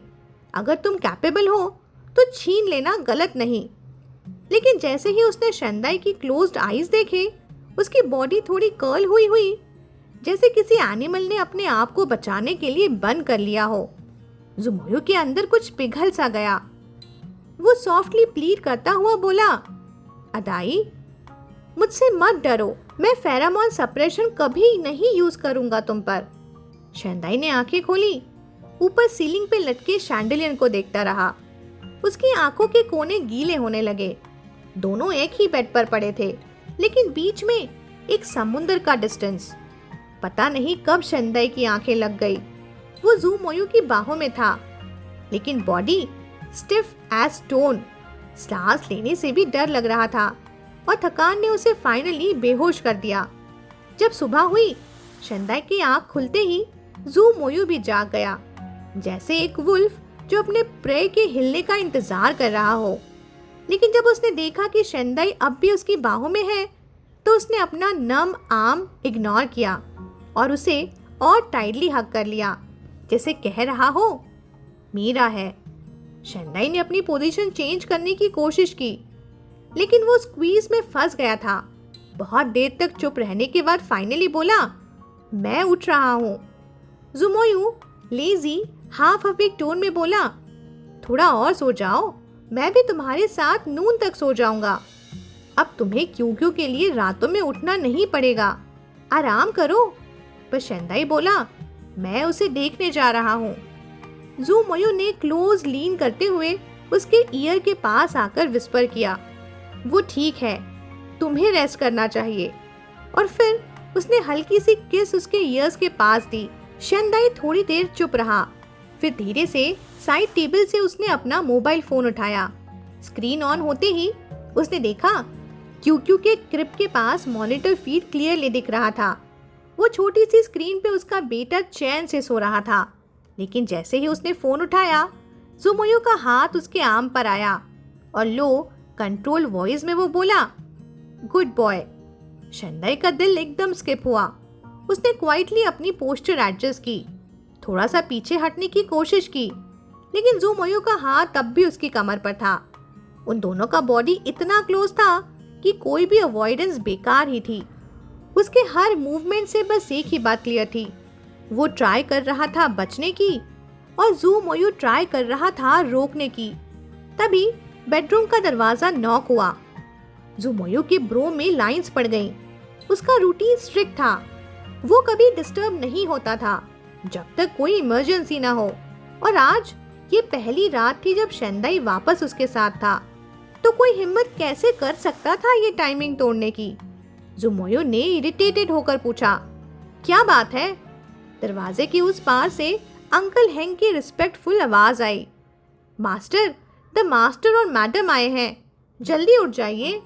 अगर तुम कैपेबल हो तो छीन लेना गलत नहीं। लेकिन जैसे ही उसने शेंदाई की क्लोज्ड आईज देखे, उसकी बॉडी थोड़ी कर्ल हुई, जैसे किसी एनिमल ने अपने आप को बचाने के लिए बंद कर लिया हो। ज़ुमोयू के अंदर कुछ पिघल सा गया। वो सॉफ्टली प्लीड करता हुआ बोला, अदाई, मुझसे मत डरो, मैं फेरामोन सप्रेशन कभी नहीं यूज करूंगा तुम पर। शेंदाई ने आंखें खोली, ऊपर सीलिंग पे लटके शैंडलियर को देखता रहा। उसकी आंखों के कोने गीले होने लगे। दोनों एक ही बेड पर पड़े थे, लेकिन बीच में एक समुंदर का डिस्टेंस। पता नहीं कब शेंदाई की आंखें लग गई। वो ज़ुमोयू की बाहों में था, लेकिन बॉडी स्टिफ एज स्टोन। सांस लेने से भी डर लग रहा था और थकान ने उसे फाइनली बेहोश कर दिया। जब सुबह हुई, शेंदाई की आंख खुलते ही ज़ुमोयू भी जाग गया, जैसे एक वुल्फ जो अपने प्रे के हिलने का इंतजार कर रहा हो। लेकिन जब उसने देखा कि शेंदाई अब भी उसकी बाहों में है, तो उसने अपना नम आर्म इग्नोर किया और उसे और टाइटली हग कर लिया, जैसे कह रहा हो, मेरा है। शेंदाई ने अपनी पोजीशन चेंज करने की कोशिश की, लेकिन वो स्क्वीज में फंस गया था। बहुत देर तक चुप रहने के बाद फाइनली बोला, मैं उठ रहा हूँ। ज़ुमोयू लेजी हाफ अवेक टोन में बोला, थोड़ा और सो जाओ, मैं भी तुम्हारे साथ नून तक सो जाऊंगा। अब तुम्हें क्यों के लिए रातों में उठना नहीं पड़ेगा, आराम करो। पर शेंदाई बोला, मैं उसे देखने जा रहा हूँ। ज़ुमोयू ने क्लोज लीन करते हुए उसके ईयर के पास आकर विस्पर किया, वो ठीक है, तुम्हें रेस्ट करना चाहिए। और फिर उसने हल्की सी किस उसके ईयर्स के पास दी। शेंदाई थोड़ी देर चुप रहा, फिर धीरे से साइड टेबल से उसने अपना मोबाइल फोन उठाया। स्क्रीन ऑन होते ही उसने देखा क्यू के क्रिब के पास मॉनिटर फीड क्लियरली दिख रहा था। वो छोटी सी स्क्रीन पे उसका बेटा चैन से सो रहा था। लेकिन जैसे ही उसने फोन उठाया, ज़ुमोयू का हाथ उसके आर्म पर आया और लो कंट्रोल वॉइस में वो बोला, गुड बॉय। शेंदाई का दिल एकदम स्किप हुआ। उसने क्वाइटली अपनी पोस्चर एडजस्ट की, थोड़ा सा पीछे हटने की कोशिश की, लेकिन ज़ुमोयू का हाथ तब भी उसकी कमर पर था। उन दोनों का बॉडी इतना क्लोज था कि कोई भी अवॉइडेंस बेकार ही थी। उसके हर मूवमेंट से बस एक ही बात क्लियर थी, वो ट्राई कर रहा था बचने की और ज़ुमोयू ट्राई कर रहा था रोकने की। तभी बेडरूम का दरवाजा नॉक हुआ। ज़ुमोयू के ब्रो में लाइंस पड़ गईं। उसका रूटीन स्ट्रिक्ट था, वो कभी डिस्टर्ब नहीं होता था जब तक कोई इमरजेंसी ना हो। और आज ये पहली रात थी जब शेंदाई वापस उसके साथ था, तो कोई हिम्मत कैसे कर सकता था ये टाइमिंग तोड़ने की। ज़ुमोयू ने इरिटेटेड होकर पूछा, क्या बात है? दरवाजे के उस पार से अंकल हेंग की रिस्पेक्टफुल आवाज आई, मास्टर, द मास्टर और मैडम आए हैं, जल्दी उठ जाइए।